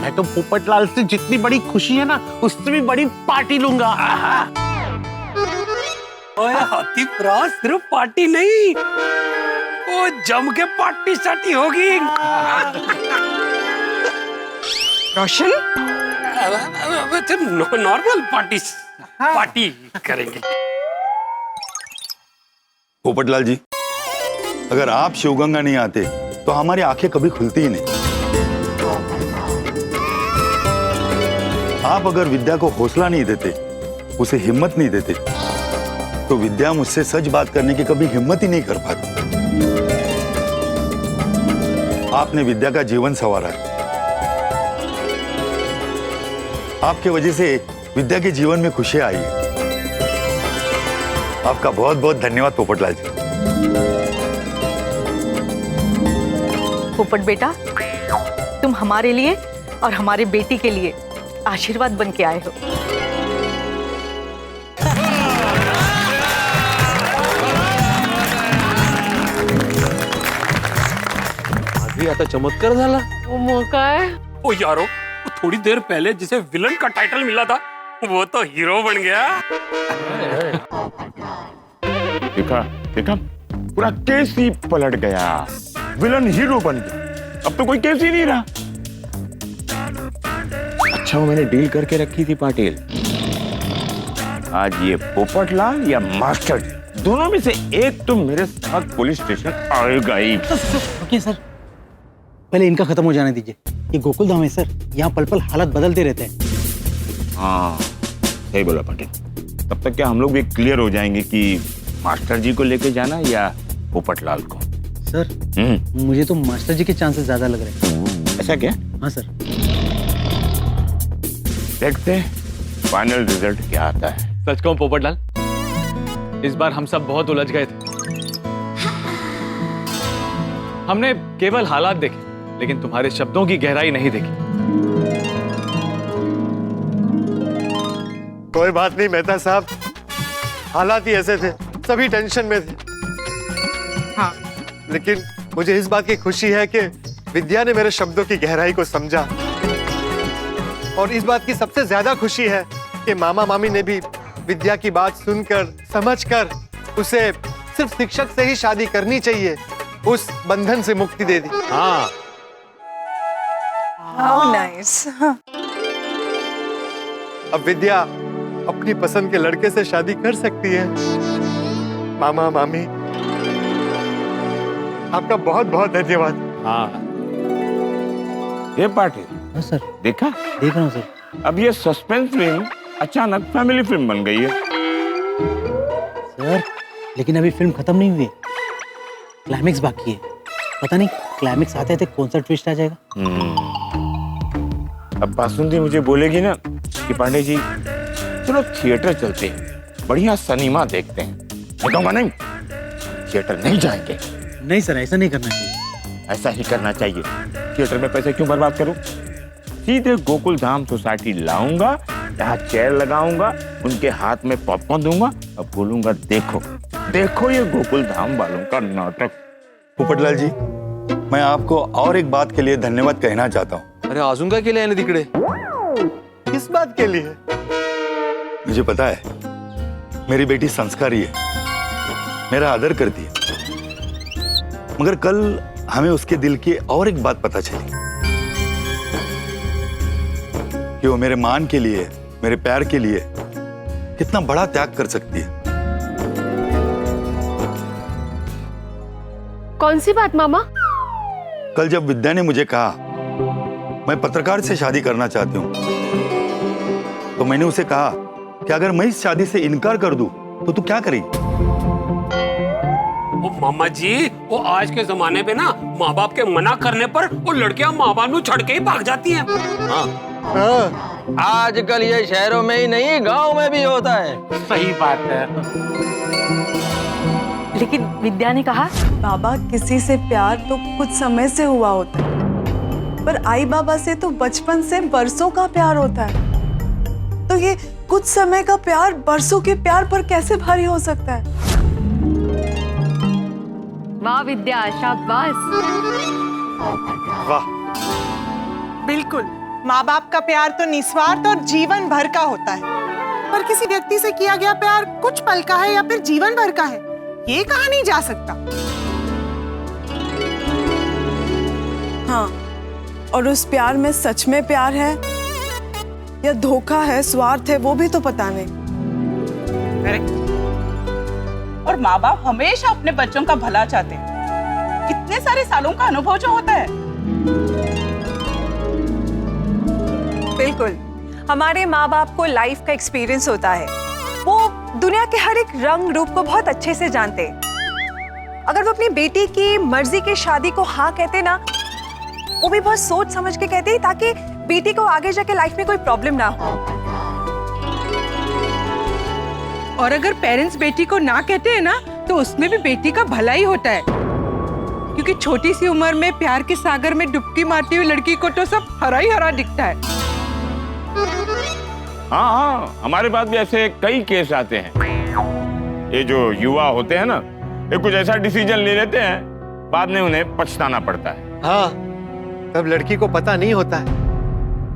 मैं तो पोपटलाल से जितनी बड़ी खुशी है ना, उससे भी बड़ी पार्टी लूंगा। ओए हाथी प्रा सिर्फ पार्टी नहीं, वो जम के पार्टी साटी होगी। रोशन नॉर्मल पार्टी करेंगे। पोपटलाल जी, अगर आप शिवगंगा नहीं आते तो हमारी आंखें कभी खुलती ही नहीं। आप अगर विद्या को हौसला नहीं देते, उसे हिम्मत नहीं देते, तो विद्या मुझसे सच बात करने की कभी हिम्मत ही नहीं कर पाती। आपने विद्या का जीवन संवारा है। आपके वजह से विद्या के जीवन में खुशियां आई है। आपका बहुत बहुत धन्यवाद पोपटलाल जी। पोपट बेटा, तुम हमारे लिए और हमारे बेटी के लिए आशीर्वाद बन के आए हो। आधी आता चमत्कार झाला। वो मौका है। ओ यारो, वो थोड़ी देर पहले जिसे विलन का टाइटल मिला था, वो तो हीरो बन गया। देखा देखा, पूरा केस ही पलट गया, विलन हीरो बन गया। अब तो कोई केस ही नहीं रहा। अच्छा वो मैंने डील करके रखी थी पाटिल। आज ये पोपटलाल या मास्टर जी, दोनों में से एक तो मेरे साथ पुलिस स्टेशन आएगा ही। ओके सर, पहले इनका खत्म हो जाने दीजिए। ये गोकुल धाम है सर, यहाँ पल पल हालत बदलते रहते हैं। हाँ सही बोला पाटिल। तब तक क्या हम लोग भी क्लियर हो जाएंगे कि मास्टर जी को लेके जाना या पोपटलाल को। सर मुझे तो मास्टर जी के चांसेस ज्यादा लग रहे हैं। ऐसा क्या? हाँ सर। देखते हैं फाइनल रिजल्ट क्या आता है। सच कहूं पोपटलाल, इस बार हम सब बहुत उलझ गए थे। हमने केवल हालात देखे, लेकिन तुम्हारे शब्दों की गहराई नहीं देखी। कोई बात नहीं मेहता साहब, हालात ही ऐसे थे, सभी टेंशन में थे। हाँ। लेकिन मुझे इस बात की खुशी है कि विद्या ने मेरे शब्दों की गहराई को समझा, और इस बात की सबसे ज्यादा खुशी है कि मामा मामी ने भी विद्या की बात सुनकर, समझकर उसे सिर्फ शिक्षक से ही शादी करनी चाहिए, उस बंधन से मुक्ति दे दी। हाँ। How nice. अब विद्या अपनी पसंद के लड़के से शादी कर सकती है। मामा मामी, आपका बहुत बहुत धन्यवाद। हाँ ये पाटिल। हाँ सर। देखा? देख रहा हूँ सर। अब ये सस्पेंस फिल्म अचानक फैमिली फिल्म बन गई है। सर लेकिन अभी फिल्म खत्म नहीं हुई है, क्लाइमेक्स बाकी है। पता नहीं क्लाइमेक्स आते आते कौन सा ट्विस्ट आ जाएगा। अब बासुंदी मुझे बोलेगी ना कि पांडे जी चलो थिएटर चलते हैं, बढ़िया सिनेमा देखते हैं, मैं कहूँगा नहीं, थिएटर नहीं जाएंगे। नहीं सर, ऐसा नहीं करना चाहिए। ऐसा ही करना चाहिए। थिएटर में पैसे क्यों बर्बाद करूं? सीधे गोकुल धाम सोसाइटी लाऊंगा, यहाँ चेयर लगाऊंगा, उनके हाथ में पॉपकॉर्न दूंगा और बोलूंगा देखो देखो ये गोकुल धाम वालों का नाटक। पोपटलाल जी, मैं आपको और एक बात के लिए धन्यवाद कहना चाहता हूँ। अरे अजून काय केले याने तिकडे? किस बात के लिए? मुझे पता है मेरी बेटी संस्कारी है, मेरा आदर करती है, मगर कल हमें उसके दिल की और एक बात पता चली कि वो मेरे मान के लिए, मेरे प्यार के लिए कितना बड़ा त्याग कर सकती है। कौन सी बात मामा? कल जब विद्या ने मुझे कहा मैं पत्रकार से शादी करना चाहती हूँ, तो मैंने उसे कहा कि अगर मैं इस शादी से इनकार कर दूं तो तू क्या करेगी? ओ मामा जी, वो आज के जमाने पे ना माँ बाप के मना करने पर वो लड़कियां माँ बाप को छोड़ के ही भाग जाती हैं। हाँ। आजकल ये शहरों में ही नहीं गांव में भी होता है। सही बात है। लेकिन विद्या ने कहा बाबा, किसी से प्यार तो कुछ समय से हुआ होता है, पर आई बाबा से तो बचपन से बरसों का प्यार होता है। तो ये कुछ समय का प्यार बरसों के प्यार पर कैसे भारी हो सकता है? वाह विद्या, शाबाश। वाह। बिल्कुल, माँ बाप का प्यार तो निस्वार्थ और जीवन भर का होता है। पर किसी व्यक्ति से किया गया प्यार कुछ पल का है या फिर जीवन भर का है, ये कहा नहीं जा सकता। हाँ, और उस प्यार में सच में प्यार है या धोखा है, स्वार्थ है, वो भी तो पता नहीं। और माँ बाप हमेशा अपने बच्चों का भला चाहते हैं। कितने सारे सालों का अनुभव जो होता है। बिल्कुल, हमारे माँ बाप को लाइफ का एक्सपीरियंस होता है। वो दुनिया के हर एक रंग रूप को बहुत अच्छे से जानते हैं। अगर वो अपनी बेटी की मर्जी की शादी को हाँ कहते ना, वो भी बहुत सोच समझ के कहते हैं ताकि बेटी को आगे जाके लाइफ में कोई प्रॉब्लम ना हो। और अगर पेरेंट्स बेटी को ना कहते हैं ना, तो उसमें भी बेटी का भला ही होता है, क्योंकि छोटी सी उम्र में प्यार के सागर में डुबकी मारती हुई लड़की को तो सब हरा ही हरा दिखता है। हाँ हाँ, हमारे पास भी ऐसे कई केस आते हैं। ये जो युवा होते हैं ना, ये कुछ ऐसा डिसीजन ले लेते हैं, बाद में उन्हें पछताना पड़ता है। हाँ, तब लड़की को पता नहीं होता है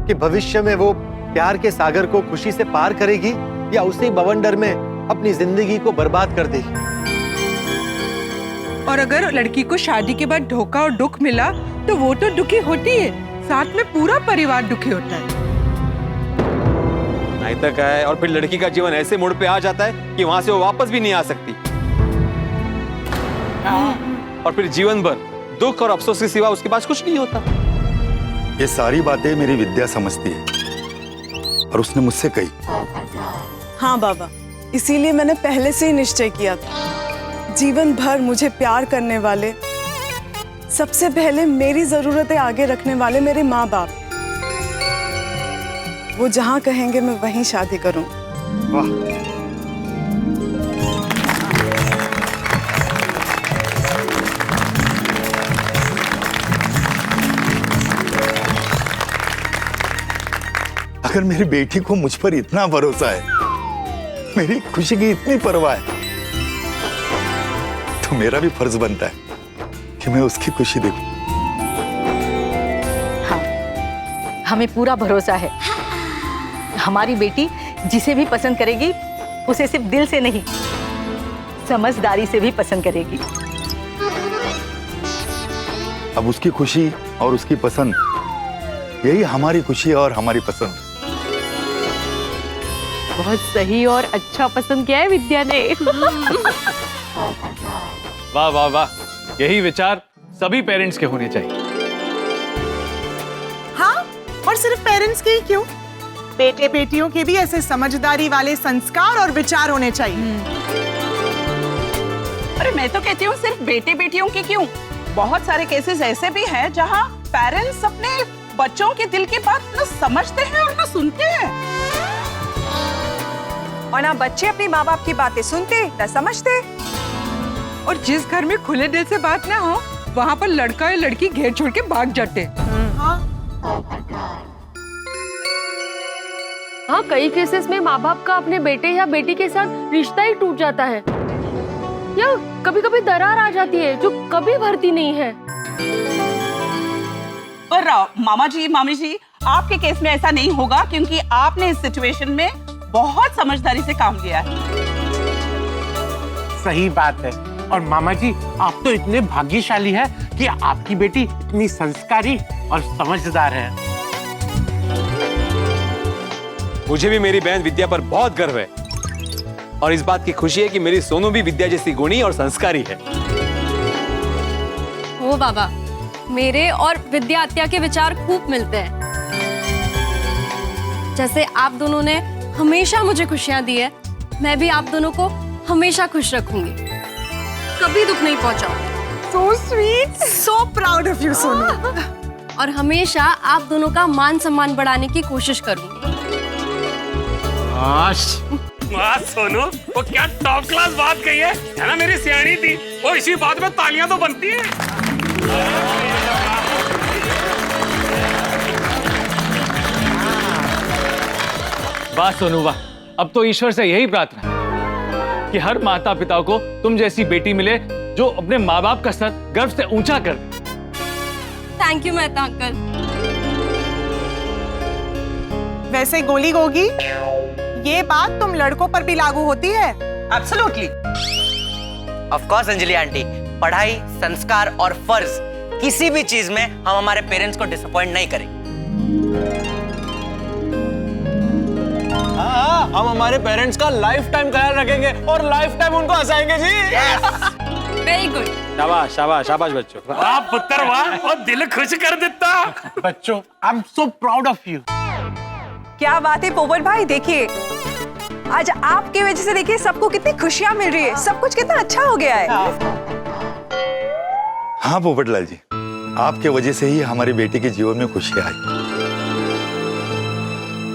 कि भविष्य में वो प्यार के सागर को खुशी से पार करेगी या उसी बवंडर में अपनी जिंदगी को बर्बाद कर देगी। और अगर लड़की को शादी के बाद धोखा और दुख मिला, तो वो तो दुखी होती है, साथ में पूरा परिवार दुखी होता है। नहीं तो क्या है, और फिर लड़की का जीवन ऐसे मोड़ पे आ जाता है कि वहां से वो वापस भी नहीं आ सकती। और फिर जीवन भर दुख और अफसोस के सिवा उसके पास कुछ नहीं होता। ये सारी बातें मेरी विद्या समझती है और उसने मुझसे कही। हाँ बाबा, इसीलिए मैंने पहले से ही निश्चय किया था, जीवन भर मुझे प्यार करने वाले, सबसे पहले मेरी जरूरतें आगे रखने वाले मेरे माँ बाप, वो जहाँ कहेंगे मैं वहीं शादी करूँ। वाह, अगर मेरी बेटी को मुझ पर इतना भरोसा है, मेरी खुशी की इतनी परवाह है, तो मेरा भी फर्ज बनता है कि मैं उसकी खुशी देखूं। हाँ, हमें पूरा भरोसा है। हमारी बेटी जिसे भी पसंद करेगी, उसे सिर्फ दिल से नहीं, समझदारी से भी पसंद करेगी। अब उसकी खुशी और उसकी पसंद, यही हमारी खुशी और हमारी पसंद। बहुत सही और अच्छा पसंद किया है विद्या ने। वाह वाह वाह, यही विचार सभी पेरेंट्स के होने चाहिए। हाँ, और सिर्फ पेरेंट्स के ही क्यों, बेटे बेटियों के भी ऐसे समझदारी वाले संस्कार और विचार होने चाहिए। अरे मैं तो कहती हूँ सिर्फ बेटे बेटियों के क्यों, बहुत सारे केसेस ऐसे भी हैं जहाँ पेरेंट्स अपने बच्चों के दिल की बात न समझते हैं और न सुनते हैं, और ना बच्चे अपनी माँ बाप की बातें सुनते न समझते। और जिस घर में खुले दिल से बात ना हो, वहाँ पर लड़का या लड़की घेर छोड़ के भाग जाते। हाँ, कई केसेस में माँ बाप का अपने बेटे या बेटी के साथ रिश्ता ही टूट जाता है, या कभी कभी दरार आ जाती है जो कभी भरती नहीं है। पर मामा जी, मामी जी, आपके केस में ऐसा नहीं होगा क्योंकि आपने इस सिचुएशन में बहुत समझदारी से काम लिया है। सही बात है। और मामा जी, आप तो इतने भाग्यशाली हैं कि आपकी बेटी इतनी संस्कारी और समझदार है। मुझे भी मेरी बहन विद्या पर बहुत गर्व है, और इस बात की खुशी है कि मेरी सोनू भी विद्या जैसी गुणी और संस्कारी है। ओ बाबा, मेरे और विद्या आत्या के विचार खूब मिलते हैं। जैसे आप दोनों ने हमेशा मुझे खुशियां दी है, मैं भी आप दोनों को हमेशा खुश रखूंगी, कभी दुख नहीं पहुंचाऊंगी। So sweet, so proud of you, Sonu. और हमेशा आप दोनों का मान सम्मान बढ़ाने की कोशिश करूंगी। वाह सोनू, वो क्या टॉप क्लास बात कही है ना, मेरी सियाणी थी वो, इसी बात में तालियां तो बनती है। वाह सोनू वाह, अब तो ईश्वर से यही प्रार्थना है कि हर माता पिता को तुम जैसी बेटी मिले जो अपने माँ बाप का सर गर्व से ऊंचा कर। Thank you Mehta uncle. वैसे गोली गोगी, ये बात तुम लड़कों पर भी लागू होती है? Absolutely. Of course Anjali aunty, पढ़ाई, संस्कार और फर्ज, किसी भी चीज में हम हमारे पेरेंट्स को डिसअपॉइंट नहीं करेंगे। हाँ, हम हमारे पेरेंट्स का लाइफ टाइम ख्याल रखेंगे और लाइफ टाइम उनको हंसाएंगे जी। Very good. शाबाश शाबाश शाबाश बच्चों। वाह पुत्र वाह, और दिल खुश कर देता। बच्चों, I am so proud of you. क्या बात है पोपट भाई, देखिए आज आपकी वजह से देखिए सबको कितनी खुशियां मिल रही है, सब कुछ कितना अच्छा हो गया है। हाँ पोपटलाल जी, आपके वजह से ही हमारी बेटी के जीवन में खुशियां आई।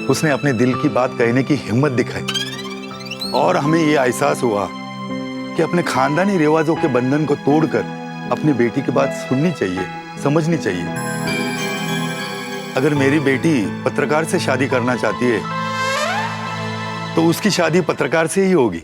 उसने अपने दिल की बात कहने की हिम्मत दिखाई और हमें ये एहसास हुआ कि अपने खानदानी रिवाजों के बंधन को तोड़कर अपनी बेटी की बात सुननी चाहिए, समझनी चाहिए। अगर मेरी बेटी पत्रकार से शादी करना चाहती है तो उसकी शादी पत्रकार से ही होगी।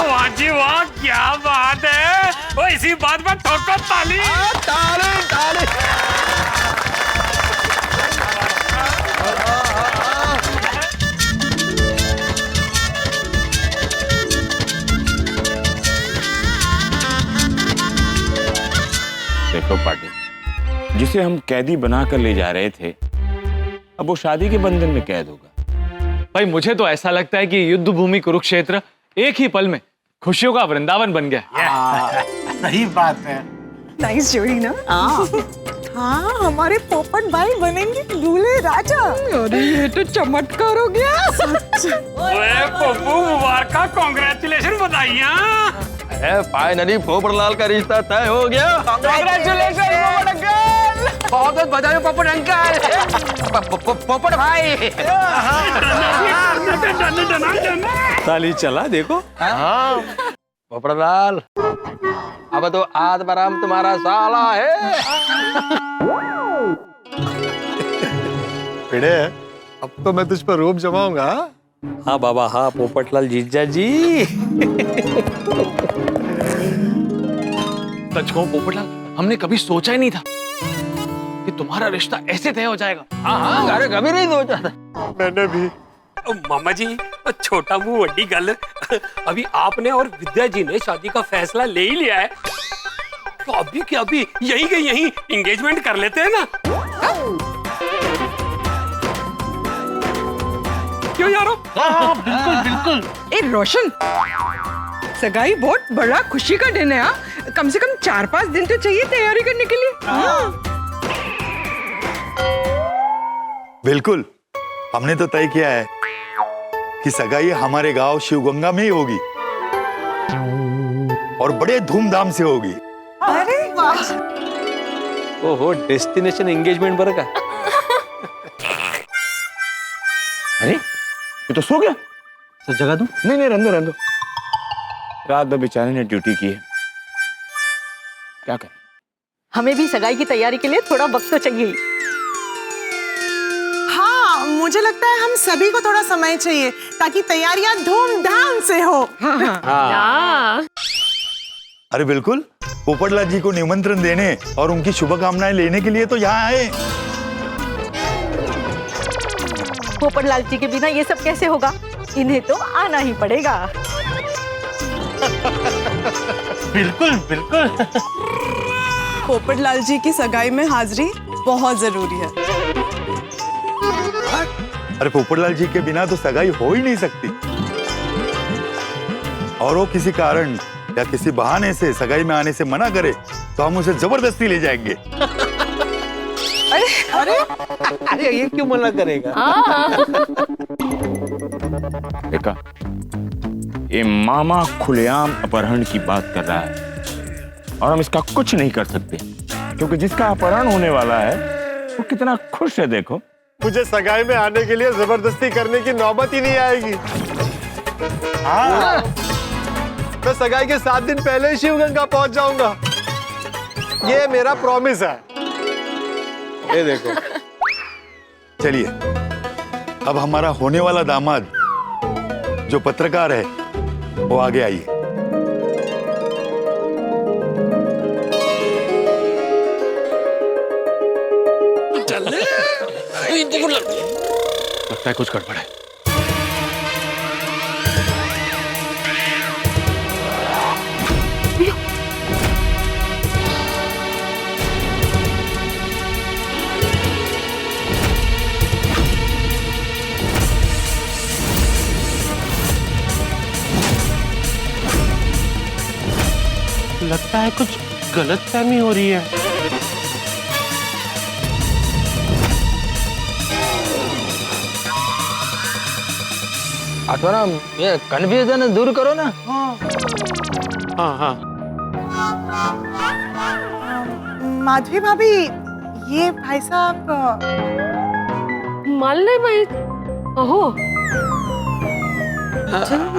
वाह जी वाह, क्या बात है। वो इसी बात पर ठोको ताली। ताली ताली। देखो पाटिल, जिसे हम कैदी बनाकर ले जा रहे थे, अब वो शादी के बंधन में कैद होगा। भाई मुझे तो ऐसा लगता है कि युद्ध भूमि कुरुक्षेत्र एक ही पल में खुशियों का वृंदावन बन गया। सही बात है। नाइस जोड़ी ना। हाँ, हमारे पोपट भाई बनेंगे दूल्हे राजा। अरे ये तो चमत्कार हो गया। ओए पप्पू, मुबारक, कांग्रेचुलेशन, बधाइयाँ। फाइनली पोपटलाल का रिश्ता तय हो गया। कांग्रेचुलेशन पोपट अंकल। बहुत बहुत बधाई पोपट अंकल। पोपट भाई। ताली चला देखो। हाँ पोपटलाल, अब तो आत्माराम तुम्हारा साला है। भिड़े, अब तो मैं तुझ पर रूप जमाऊंगा। हाँ बाबा हाँ, पोपटलाल जीजा जी। सच कहूं पोपटलाल, हमने कभी सोचा ही नहीं था कि तुम्हारा रिश्ता ऐसे तय हो जाएगा। हाँ, अरे कभी नहीं सोचा था। मैंने भी। मामा जी, छोटा मुंह बड़ी गल। अभी आपने और विद्या जी ने शादी का फैसला ले ही लिया है, तो अभी के अभी यही के यही एंगेजमेंट कर लेते हैं ना। क्यों यारो? हाँ, बिल्कुल बिल्कुल। ए रोशन, सगाई बहुत बड़ा खुशी का दिन है। हाँ, कम से कम 4-5 दिन तो चाहिए तैयारी करने के लिए। हाँ। बिल्कुल, हमने तो तय किया है कि सगाई हमारे गांव शिवगंगा में ही होगी और बड़े धूमधाम से होगी। अरे वाह। ओहो, डेस्टिनेशन एंगेजमेंट पर का। अरे ये तो सो गया। सब जगा दूं? नहीं नहीं, रहने दो रहने दो। रात भर बेचारे ने ड्यूटी की है, क्या करें। हमें भी सगाई की तैयारी के लिए थोड़ा वक्त तो चाहिए। हाँ, मुझे लगता है हम सभी को थोड़ा समय चाहिए ताकि तैयारियां धूमधाम से हो। हाँ। अरे बिल्कुल, पोपटलाल जी को निमंत्रण देने और उनकी शुभकामनाएं लेने के लिए तो यहाँ आए। पोपटलाल जी के बिना ये सब कैसे होगा, इन्हें तो आना ही पड़ेगा। बिल्कुल बिल्कुल। पोपटलाल जी की सगाई में हाजिरी बहुत जरूरी है। अरे पोपटलाल जी के बिना तो सगाई हो ही नहीं सकती, और वो किसी कारण या किसी बहाने से सगाई में आने से मना करे तो हम उसे जबरदस्ती ले जाएंगे। अरे अरे अरे ये क्यों मना करेगा? देखा, ये मामा खुलेआम अपहरण की बात कर रहा है और हम इसका कुछ नहीं कर सकते, क्योंकि जिसका अपहरण होने वाला है वो कितना खुश है। देखो, मुझे सगाई में आने के लिए जबरदस्ती करने की नौबत ही नहीं आएगी। हाँ, मैं सगाई के 7 दिन पहले ही शिवगंगा पहुंच जाऊंगा, ये मेरा प्रॉमिस है। ये देखो, चलिए अब हमारा होने वाला दामाद जो पत्रकार है वो आगे आइए। लगता है कुछ गड़बड़ है। लगता है कुछ गलतफहमी हो रही है। आत्माराम, ये कन्फ्यूजन दूर करो ना। हाँ हाँ। माधवी भाभी, ये भाई साहब मान ले भाई। ओहो,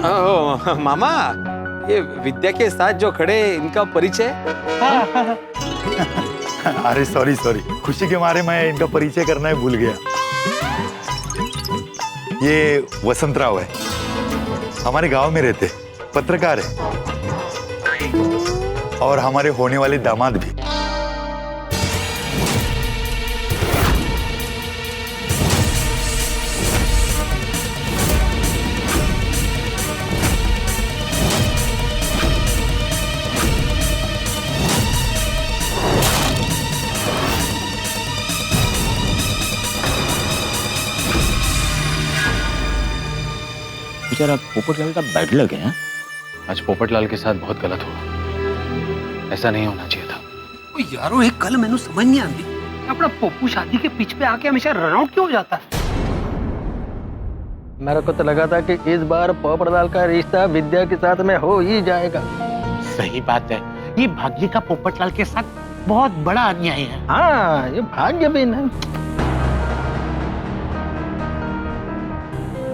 ओ, मामा, ये विद्या के साथ जो खड़े इनका परिचय? अरे सॉरी सॉरी, खुशी के मारे मैं इनका परिचय करना ही भूल गया। ये वसंतराव है, हमारे गांव में रहते, पत्रकार है और हमारे होने वाले दामाद भी। बेचारा पोपटलाल का बैड लग है। आज पोपटलाल के साथ बहुत गलत हुआ, ऐसा नहीं होना चाहिए था। ओ यारो, एक कल मैंने समझ नहीं आती, अपना पप्पू शादी के पिच पे आके हमेशा रन आउट क्यों हो जाता है? मेरे को तो लगा था कि इस बार पोपटलाल का रिश्ता विद्या के साथ में हो ही जाएगा। सही बात है, ये भाग्य का पोपटलाल के साथ बहुत बड़ा अन्याय है। हाँ, ये भाग्य भी नहीं।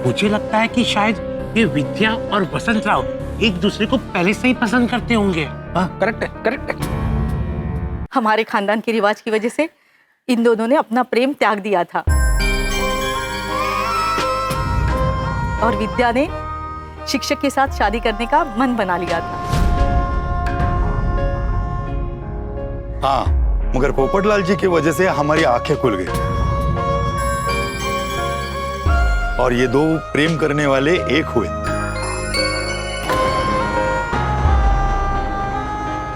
मुझे लगता है कि शायद ये विद्या और वसंतराव एक दूसरे को पहले से ही पसंद करते होंगे। हाँ, करेक्ट है, करेक्ट है। हमारे खानदान के रिवाज की वजह से इन दोनों ने अपना प्रेम त्याग दिया था और विद्या ने शिक्षक के साथ शादी करने का मन बना लिया था। हाँ, मगर पोपटलाल जी की वजह से हमारी आंखें खुल गई और ये दो प्रेम करने वाले एक हुए।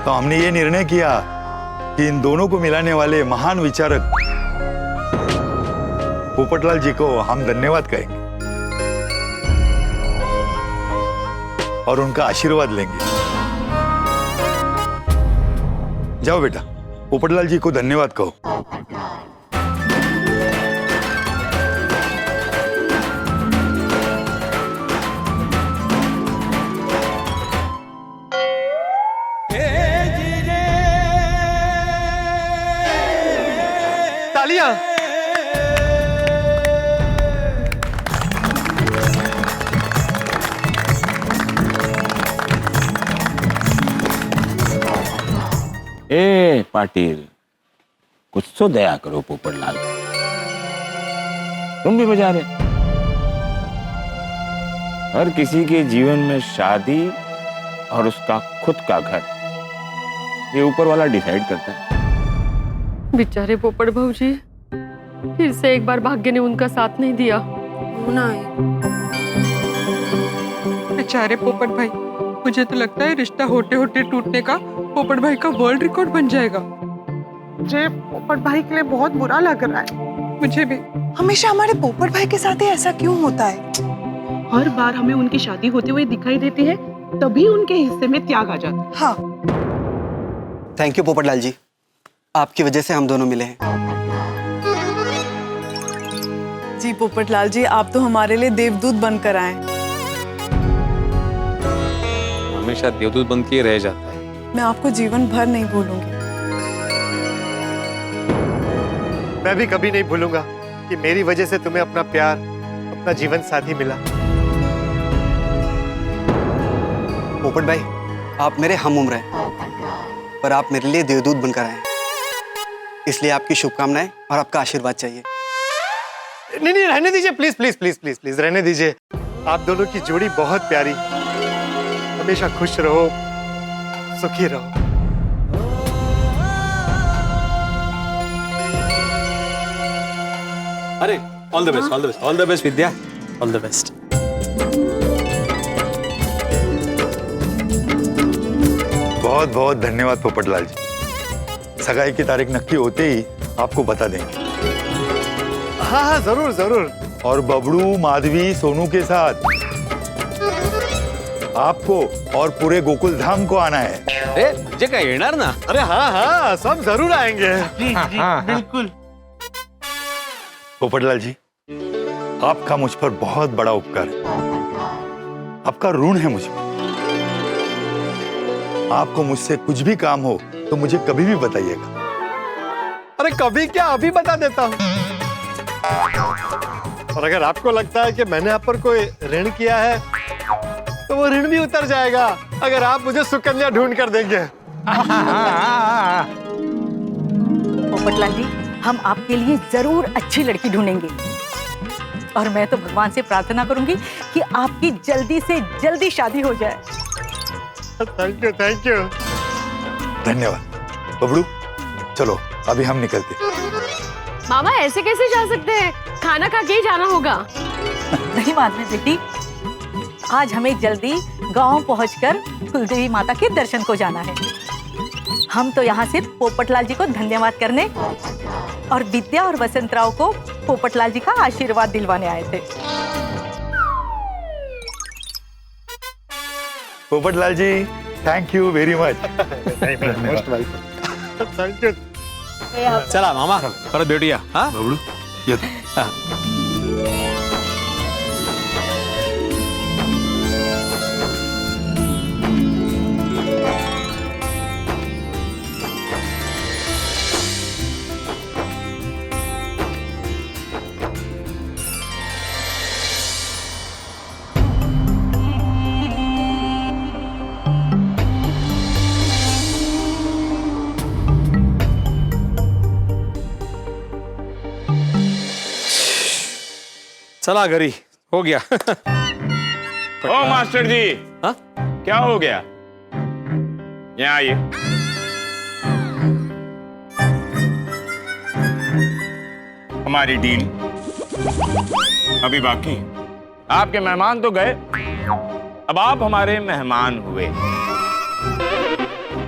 तो हमने ये निर्णय किया कि इन दोनों को मिलाने वाले महान विचारक पोपटलाल जी को हम धन्यवाद कहेंगे और उनका आशीर्वाद लेंगे। जाओ बेटा, पोपटलाल जी को धन्यवाद कहो। तालियां। ए पाटिल, कुछ तो दया करो पोपटलाल, तुम भी बजा रहे। हर किसी के जीवन में शादी और उसका खुद का घर, ये ऊपर वाला डिसाइड करता है। बेचारे पोपट भाऊजी, फिर से एक बार भाग्य ने उनका साथ नहीं दिया। होना है। बेचारे पोपट भाई, मुझे तो लगता है रिश्ता होते होते टूटने का पोपट भाई का वर्ल्ड रिकॉर्ड बन जाएगा। मुझे पोपट भाई के लिए बहुत बुरा लग रहा है। मुझे भी। हमेशा हमारे पोपट भाई के साथ ही ऐसा क्यों होता है? हर बार हमें उनकी शादी होते हुए दिखाई देती है, तभी उनके हिस्से में त्याग आ जाता है। हाँ। थैंक यू पोपटलाल जी, आपकी वजह से हम दोनों मिले हैं। जी पोपटलाल जी, आप तो हमारे लिए देवदूत बनकर आए। हमेशा देवदूत बन के रह जाता है। मैं आपको जीवन भर नहीं भूलूंगी। मैं भी कभी नहीं भूलूंगा कि मेरी वजह से तुम्हें अपना प्यार, अपना जीवन साथी मिला। पोपट भाई, आप मेरे हम उम्र हैं, पर आप मेरे लिए देवदूत बनकर आए हैं, इसलिए आपकी शुभकामनाएं और आपका आशीर्वाद चाहिए। नहीं नहीं, रहने दीजिए, please please please please please रहने दीजिए। आप दोनों की जोड़ी बहुत प्यारी, हमेशा खुश रहो, सुखी रहो। अरे all the best, all the best, all the best Vidya, all the best. बहुत बहुत धन्यवाद पोपटलाल जी। सगाई की तारीख नक्की होते ही आपको बता देंगे। हाँ हाँ जरूर जरूर। और बबलू, माधवी, सोनू के साथ आपको और पूरे गोकुल धाम को आना है। जे काय येणार ना? अरे हाँ हाँ सब जरूर आएंगे। जी जी बिल्कुल। पोपटलाल जी, आपका मुझ पर बहुत बड़ा उपकार है, आपका ऋण है मुझ पर। आपको मुझसे कुछ भी काम हो तो मुझे कभी भी बताइएगा। अरे कभी क्या, अभी बता देता हूँ। और अगर आपको लगता है कि मैंने आप पर कोई ऋण किया है तो वो ऋण भी उतर जाएगा अगर आप मुझे सुकन्या ढूंढ कर देंगे। पोपटलाल जी, हम आपके लिए जरूर अच्छी लड़की ढूंढेंगे और मैं तो भगवान से प्रार्थना करूंगी कि आपकी जल्दी से जल्दी शादी हो जाए। Thank you, thank you. धन्यवाद। बबलू, चलो अभी हम निकलते। मामा ऐसे कैसे जा सकते हैं? खाना खा के ही जाना होगा। नहीं मालूम बेटी, आज हमें जल्दी गांव पहुंचकर कुलदेवी माता के दर्शन को जाना है। हम तो यहाँ सिर्फ पोपटलाल जी को धन्यवाद करने और विद्या और वसंतराव को पोपटलाल जी का आशीर्वाद दिलवाने आए थे। Popatlal ji, thank you very much. Most welcome. Thank you. चला मामा, परत भेटूया। हाँ बबलू, ये हाँ। चला घरी, हो गया। ओ मास्टर जी, हाँ? क्या हो गया? यहाँ आइए। हमारी डील अभी बाकी। आपके मेहमान तो गए, अब आप हमारे मेहमान हुए,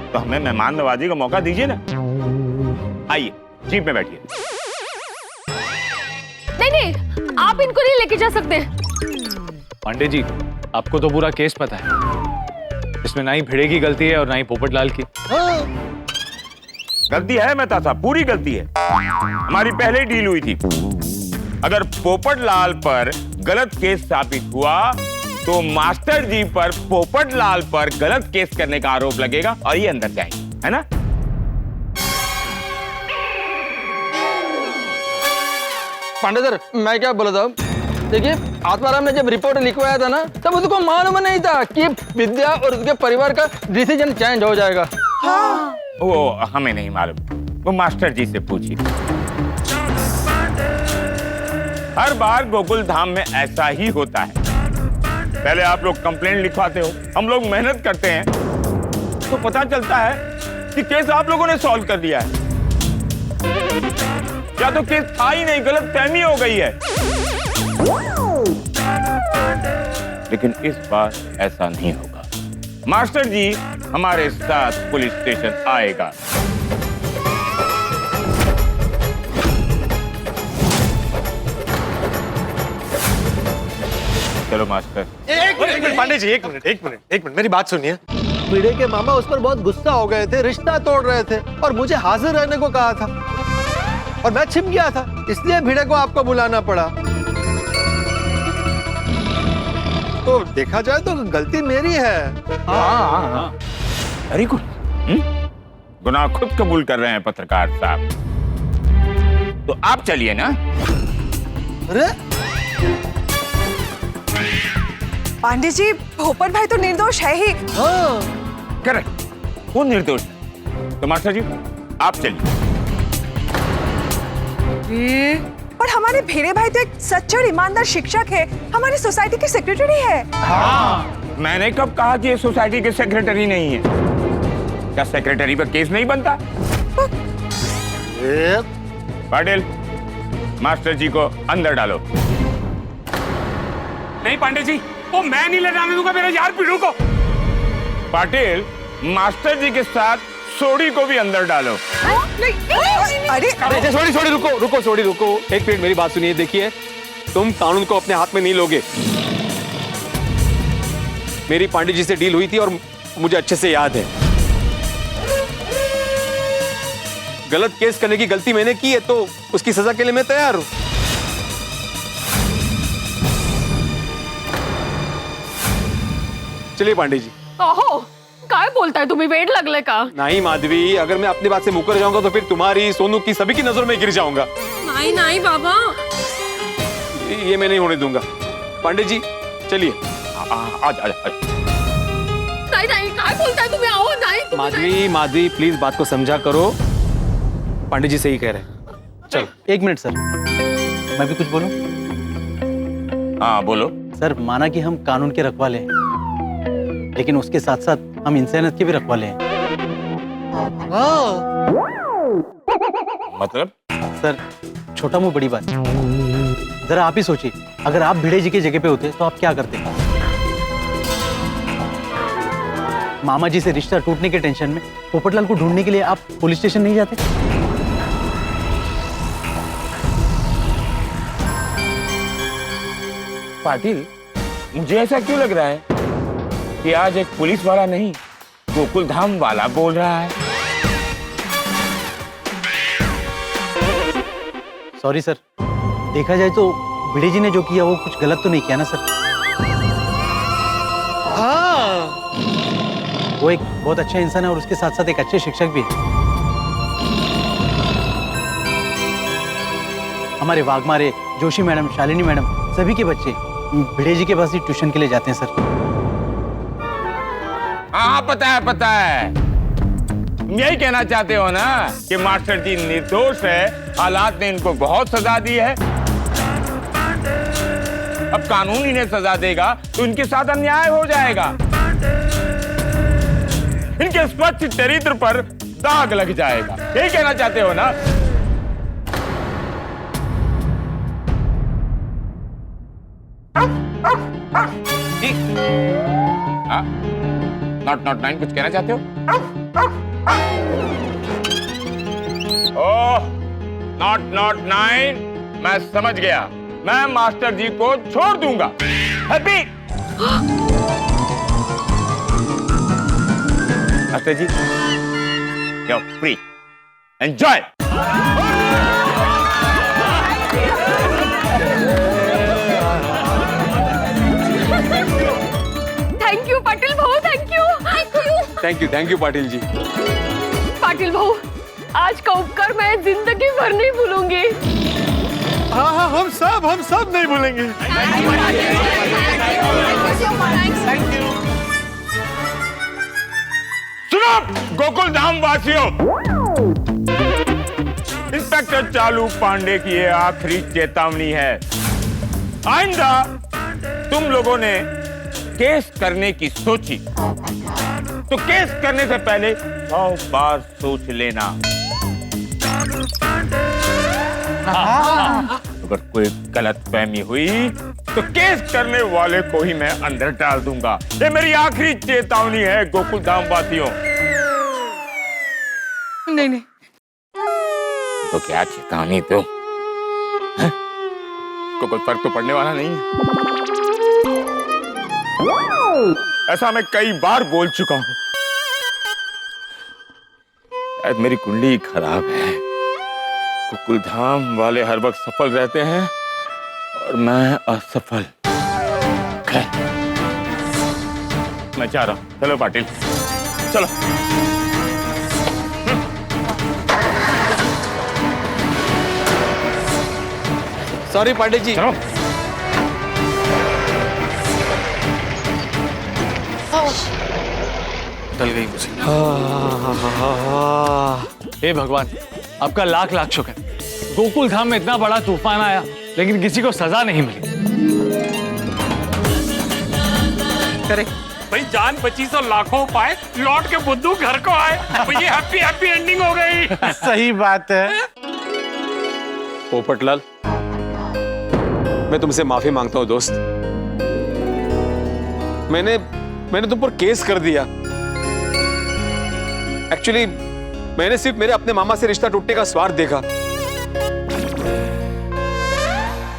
तो हमें मेहमान नवाजी का मौका दीजिए ना। आइए, जीप में बैठिए। नहीं नहीं, आप इनको नहीं लेके जा सकते। पांडे जी, आपको तो पूरा केस पता है। इसमें ना ही भिड़े की गलती है और ना ही पोपटलाल की। गलती है मेहता साहब, पूरी गलती है। हमारी पहले डील हुई थी, अगर पोपटलाल पर गलत केस साबित हुआ तो मास्टर जी पर पोपटलाल पर गलत केस करने का आरोप लगेगा और ये अंदर जाएंगे, है ना? पांडे सर, मैं क्या बोला था, देखिए आत्माराम ने जब रिपोर्ट लिखवाया था ना, तब उसको मालूम नहीं था कि विद्या और उसके परिवार का डिसीजन चेंज हो जाएगा। हाँ। वो हमें नहीं मालूम, वो मास्टर जी से पूछिए। हर बार गोकुल धाम में ऐसा ही होता है। पहले आप लोग कंप्लेंट लिखवाते हो, हम लोग मेहनत करते हैं, तो पता चलता है कि केस आप लोगों ने सॉल्व कर दिया है, या तो केस था ही नहीं, गलत फहमी हो गई है। लेकिन इस बार ऐसा नहीं होगा। मास्टर जी हमारे साथ पुलिस स्टेशन आएगा। चलो मास्टर। एक मिनट पांडे जी, एक मिनट मेरी बात सुनिए। भिड़े के मामा उस पर बहुत गुस्सा हो गए थे, रिश्ता तोड़ रहे थे और मुझे हाजिर रहने को कहा था और मैं छिप गया था, इसलिए भिड़े को आपको बुलाना पड़ा। तो देखा जाए तो गलती मेरी है। हाँ। Very good. गुनाह खुद कबूल कर रहे हैं पत्रकार साहब, तो आप चलिए ना। अरे पांडे जी, पोपट भाई तो निर्दोष है ही। करेक्ट, वो निर्दोष। तो मास्टर जी आप चलिए। पर हमारे भेड़े भाई तो एक सच्चा और ईमानदार शिक्षक है, हमारी सोसाइटी के सेक्रेटरी है। हाँ, मैंने कब कहा कि ये सोसाइटी के सेक्रेटरी नहीं है? क्या सेक्रेटरी पर केस नहीं बनता? पाटिल, मास्टर जी को अंदर डालो। नहीं पांडे जी, वो मैं नहीं ले जाने दूंगा मेरे यार पीड़ू को। पाटिल, मास्टर जी के साथ सोडी को भी अंदर डालो। अरे सोडी रुको। एक मिनट मेरी बात सुनिए। देखिए, तुम कानून को अपने हाथ में नहीं लोगे। मेरी पांडे जी से डील हुई थी और मुझे अच्छे से याद है। गलत केस करने की गलती मैंने की है तो उसकी सजा के लिए मैं तैयार हूं। चलिए पांडे जी। ओहो, काय बोलता है तुम्हें? वेट लगले का? नहीं माधवी, अगर मैं अपनी बात से मुकर जाऊंगा तो फिर तुम्हारी, सोनू की, सभी की नजर में गिर जाऊंगा। नहीं नहीं बाबा, ये मैं नहीं होने दूंगा। पांडे जी चलिए। नहीं काय बोलता है तुम्हें? आओ। नहीं माधवी प्लीज बात को समझा करो। पांडे जी सही कह रहे हैं। चलो। एक मिनट सर, मैं भी कुछ बोलूं? हाँ बोलो। सर, माना कि हम कानून के रखवाले हैं, लेकिन उसके साथ साथ हम इंसानियत के भी रखवाले हैं। मतलब? सर, छोटा मुंह बड़ी बात। जरा आप ही सोचिए, अगर आप भिड़े जी की जगह पे होते तो आप क्या करते? मामा जी से रिश्ता टूटने के टेंशन में पोपटलाल को ढूंढने के लिए आप पुलिस स्टेशन नहीं जाते? पाटिल, मुझे ऐसा क्यों लग रहा है कि आज एक पुलिस वाला नहीं, गोकुल धाम वाला बोल रहा है। सॉरी सर, देखा जाए तो भिड़े जी ने जो किया वो कुछ गलत तो नहीं किया ना सर? हाँ। वो एक बहुत अच्छा इंसान है और उसके साथ साथ एक अच्छे शिक्षक भी है। हमारे वाघमारे, जोशी मैडम, शालिनी मैडम, सभी के बच्चे भिड़े जी के पास ही ट्यूशन के लिए जाते हैं सर। हाँ पता है। यही कहना चाहते हो ना कि मास्टर जी निर्दोष है, हालात ने इनको बहुत सजा दी है। अब कानून इन्हें सजा देगा तो इनके साथ अन्याय हो जाएगा, इनके स्वच्छ चरित्र पर दाग लग जाएगा। यही कहना चाहते हो ना? नॉट 9 कुछ कहना चाहते हो? ओह, नॉट 9, मैं समझ गया। मैं मास्टर जी को छोड़ दूंगा। Happy? Master ji, you're free. Enjoy. Thank you Patil भाऊ, thank you. Thank you Patil ji. Patil भाऊ, आज का उपकार मैं जिंदगी भर नहीं भूलूंगी। हाँ, हम सब नहीं भूलेंगे। सुनो गोकुल धाम वासियों, इंस्पेक्टर चालू पांडे की ये आखिरी चेतावनी है। आइंदा तुम लोगों ने केस करने की सोची तो केस करने से पहले 100 बार सोच लेना। अगर कोई गलतफहमी हुई तो केस करने वाले को ही मैं अंदर डाल दूंगा। ये मेरी आखिरी चेतावनी है गोकुल धाम वासियों। नहीं। तो क्या चेतावनी तो? कोई फर्क तो पड़ने वाला नहीं है। ऐसा मैं कई बार बोल चुका हूं। शायद मेरी कुंडली खराब है। गोकुल धाम वाले हर वक्त सफल रहते हैं और मैं असफल। मैं चाह रहा हूं, चलो पाटिल चलो। सॉरी पांडे जी। चलो। टल गई मुझे। हे भगवान, आपका लाख लाख शुक्र। गोकुल धाम में इतना बड़ा तूफान आया लेकिन किसी को सजा नहीं मिली। करेक्ट भाई, जान बची तो लाखों पाए, लौट के बुद्धू घर को आए। तो ये हैप्पी एंडिंग हो गई। सही बात है। पोपटलाल, मैं तुमसे माफी मांगता हूँ दोस्त। मैंने तुम पर केस कर दिया। एक्चुअली मैंने सिर्फ मेरे अपने मामा से रिश्ता टूटने का स्वार्थ देखा।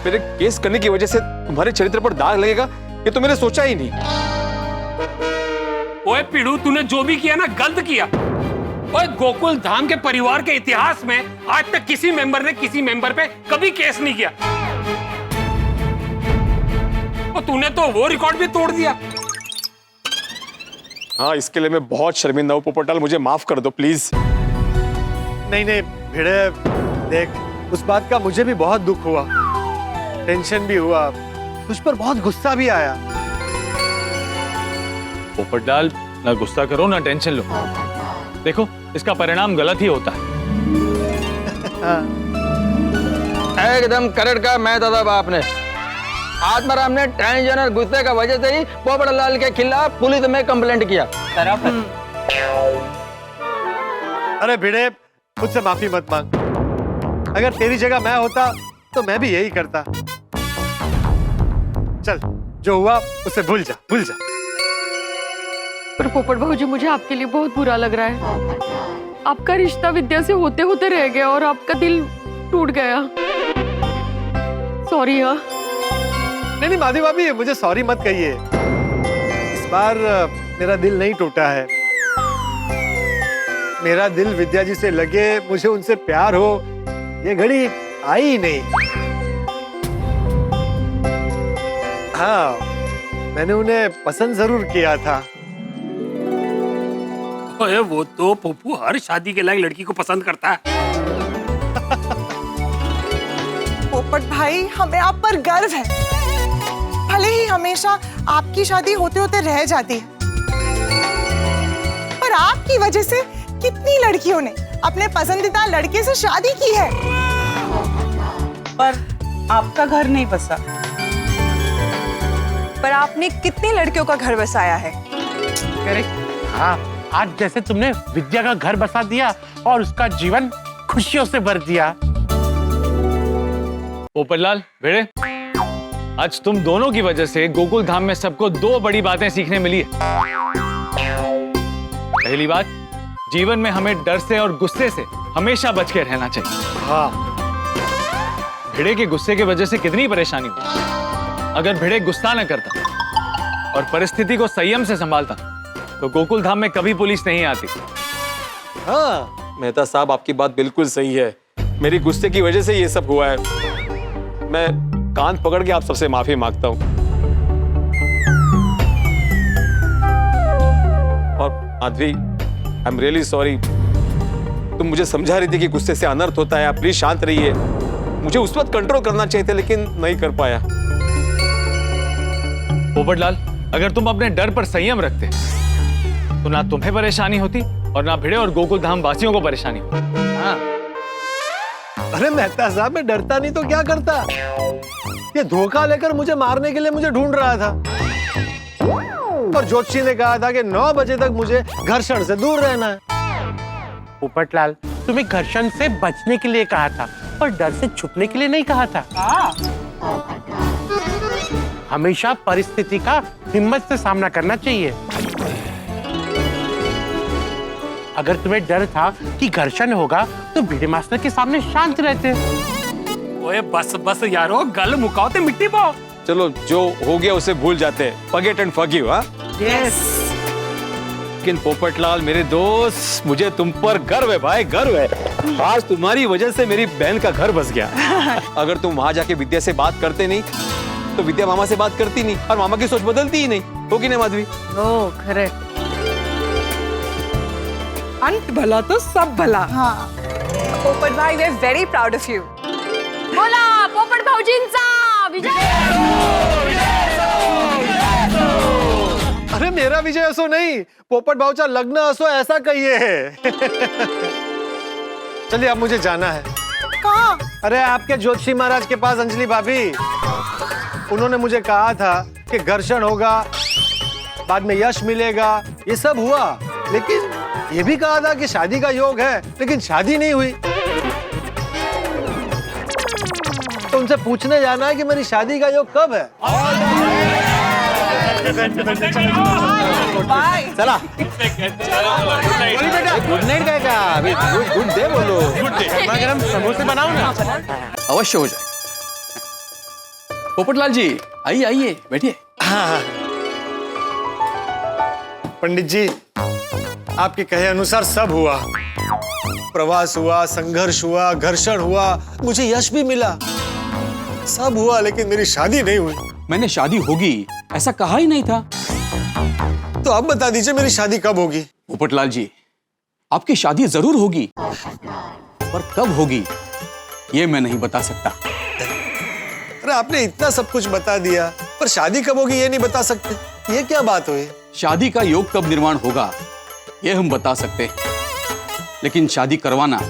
मेरे केस करने की वजह से तुम्हारे चरित्र पर दाग लगेगा ये तो मैंने सोचा ही नहीं। ओए पीड़ू, तूने जो भी किया ना गलत किया। ओए गोकुल धाम के परिवार के इतिहास में आज तक किसी मेंबर ने किसी मेंबर पे कभी केस नहीं किया, और तूने तो वो रिकॉर्ड भी तोड़ दिया। हाँ, इसके लिए मैं बहुत शर्मिंदा हूँ पोपटलाल, मुझे माफ कर दो प्लीज। नहीं नहीं भिड़े, देख उस बात का मुझे भी बहुत दुख हुआ, टेंशन भी हुआ, मुझ पर बहुत गुस्सा भी आया। पोपटलाल, ना गुस्सा करो ना टेंशन लो। देखो इसका परिणाम गलत ही होता है। एकदम करेक्ट कहा मैं दादा बाप ने। आत्माराम ने टेंशन और गुस्से का वजह से ही पोपटलाल के खिलाफ पुलिस में कंप्लेंट किया। अरे भिड़े, मुझसे माफी मत मांग। अगर तेरी जगह मैं होता तो मैं भी यही करता। चल, जो हुआ उसे भूल जा, भूल जा। पर पोपट भाऊजी, मुझे आपके लिए बहुत बुरा लग रहा है। आपका रिश्ता विद्या से होते होते रह गया और आपका दिल टूट गया। सॉरी। हाँ नहीं नहीं माधवी भाभी, मुझे सॉरी मत कहिए। इस बार मेरा दिल नहीं टूटा है। मेरा दिल विद्या जी से लगे, मुझे उनसे प्यार हो, ये घड़ी आई ही नहीं। हाँ, मैंने उन्हें पसंद जरूर किया था। ओए वो तो पप्पू हर शादी के लायक लड़की को पसंद करता है। पोपट भाई, हमें आप पर गर्व है। भले ही हमेशा आपकी शादी होते होते रह जाती है, पर आपकी वजह से कितनी लड़कियों ने अपने पसंदीदा लड़के से शादी की है। पर आपका घर नहीं बसा। पर आपने कितनी लड़कियों का घर बसाया है। करेक्ट। हाँ, आज जैसे तुमने विद्या का घर बसा दिया और उसका जीवन खुशियों से भर दिया। पोपटलाल, भिड़े, आज तुम दोनों की वजह से गोकुल धाम में सबको दो बड़ी बातें सीखने मिली है। पहली बात, जीवन में हमें डर से और गुस्से से हमेशा बच के रहना चाहिए। हाँ। भिड़े के गुस्से की वजह से कितनी परेशानी हुई। अगर भिड़े गुस्सा न करता और परिस्थिति को संयम से संभालता तो गोकुल धाम में कभी पुलिस नहीं आती। हाँ, मेहता साहब आपकी बात बिल्कुल सही है। मेरी गुस्से की वजह से ये सब हुआ है। मैं कान पकड़ के आप सबसे माफी मांगता हूँ। और Madhavi, I am really sorry. तुम मुझे समझा रही थी कि गुस्से से अनर्थ होता है, आप प्लीज शांत रहिए। मुझे उस वक्त कंट्रोल करना चाहिए था लेकिन नहीं कर पाया। पोपटलाल, अगर तुम अपने डर पर संयम रखते तो ना तुम्हें परेशानी होती और ना भिड़े और गोकुल धाम वासियों को परेशानी होती। हाँ। अरे मेहता साहब, मैं डरता नहीं तो क्या करता। ये धोखा लेकर मुझे मारने के लिए मुझे ढूंढ रहा था, और ज्योतिषी ने कहा था कि 9 बजे तक मुझे घर्षण से दूर रहना है। पोपटलाल, तुम्हें घर्षण से बचने के लिए कहा था और डर से छुपने के लिए नहीं कहा था। हमेशा परिस्थिति का हिम्मत से सामना करना चाहिए। अगर तुम्हें डर था कि घर्षण होगा तो भिड़े मास्टर के सामने शांत रहते। ओए बस बस यारो, गल मुकाओ ते मिट्टी पाओ। चलो, जो हो गया उसे भूल जाते हैं। Forget and forgive. हाँ यस। लेकिन पोपटलाल मेरे दोस्त, मुझे तुम पर गर्व है भाई, गर्व है। आज तुम्हारी वजह से मेरी बहन का घर बस गया। अगर तुम वहां जाके विद्या से बात करते नहीं तो विद्या मामा से बात करती नहीं और मामा की सोच बदलती ही नहीं। होगी ना माधवी? ओ खरे। अंत भला तो सब भला। हाँ। पोपट भाई, we are very proud of you. बोला पोपट भाऊजींचा विजय। अरे मेरा विजय असो नहीं, पोपट भाऊचा लग्न असो, ऐसा कहिए। चलिए, अब मुझे जाना है। कहाँ? अरे आपके ज्योतिषी महाराज के पास अंजलि भाभी। उन्होंने मुझे कहा था कि घर्षण होगा, बाद में यश मिलेगा, ये सब हुआ, लेकिन ये भी कहा था कि शादी का योग है, लेकिन शादी नहीं हुई। तो तो उनसे पूछने जाना है कि मेरी शादी का योग कब है। चला गुड नाइट का अभी गुड डे बोलो। गरम समोसे बनाओ ना। अवश्य हो जाए। पोपटलाल जी आइए आइए बैठिए। हाँ पंडित जी, आपके कहे अनुसार सब हुआ। प्रवास हुआ, संघर्ष हुआ, घर्षण हुआ, मुझे यश भी मिला, सब हुआ, लेकिन मेरी शादी नहीं हुई। मैंने शादी होगी ऐसा कहा ही नहीं था। तो अब बता दीजिए मेरी शादी कब होगी। पोपटलाल जी, आपकी शादी जरूर होगी, पर कब होगी ये मैं नहीं बता सकता। अरे आपने इतना सब कुछ बता दिया, पर शादी कब होगी ये नहीं बता सकते, ये क्या बात हुई। शादी का योग कब निर्माण होगा ये हम बता सकते हैं, लेकिन शादी करवाना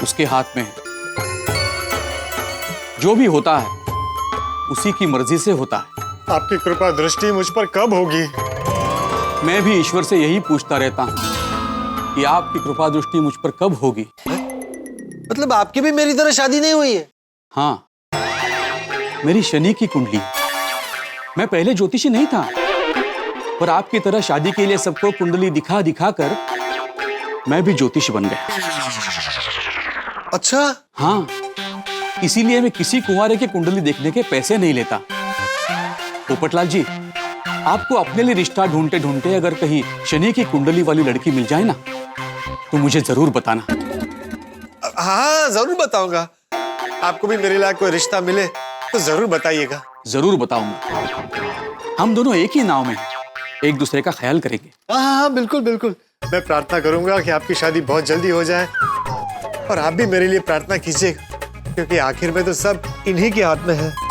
उसके हाथ में है। जो भी होता है उसी की मर्जी से होता है। आपकी कृपा दृष्टि मुझ पर कब होगी। मैं भी ईश्वर से यही पूछता रहता हूं कि आपकी कृपा दृष्टि मुझ पर कब होगी। मतलब आपकी भी मेरी तरह शादी नहीं हुई है। हाँ, मेरी शनि की कुंडली। मैं पहले ज्योतिषी नहीं था, पर आपकी तरह शादी के लिए सबको कुंडली दिखा दिखा कर मैं भी ज्योतिष बन गया। अच्छा? हाँ, इसीलिए मैं किसी कुंवारे की कुंडली देखने के पैसे नहीं लेता। पोपटलाल जी, आपको अपने लिए रिश्ता ढूंढते ढूंढते अगर कहीं शनि की कुंडली वाली लड़की मिल जाए ना, तो मुझे जरूर बताना। हाँ जरूर बताऊंगा। आपको भी मेरे लायक कोई रिश्ता मिले तो जरूर बताइएगा। जरूर बताऊंगा। हम दोनों एक ही नाव में हैं, एक दूसरे का ख्याल करेंगे। हाँ बिल्कुल बिल्कुल। मैं प्रार्थना करूंगा कि आपकी शादी बहुत जल्दी हो जाए, और आप भी मेरे लिए प्रार्थना कीजिएगा, क्योंकि आखिर में तो सब इन्हीं के हाथ में है।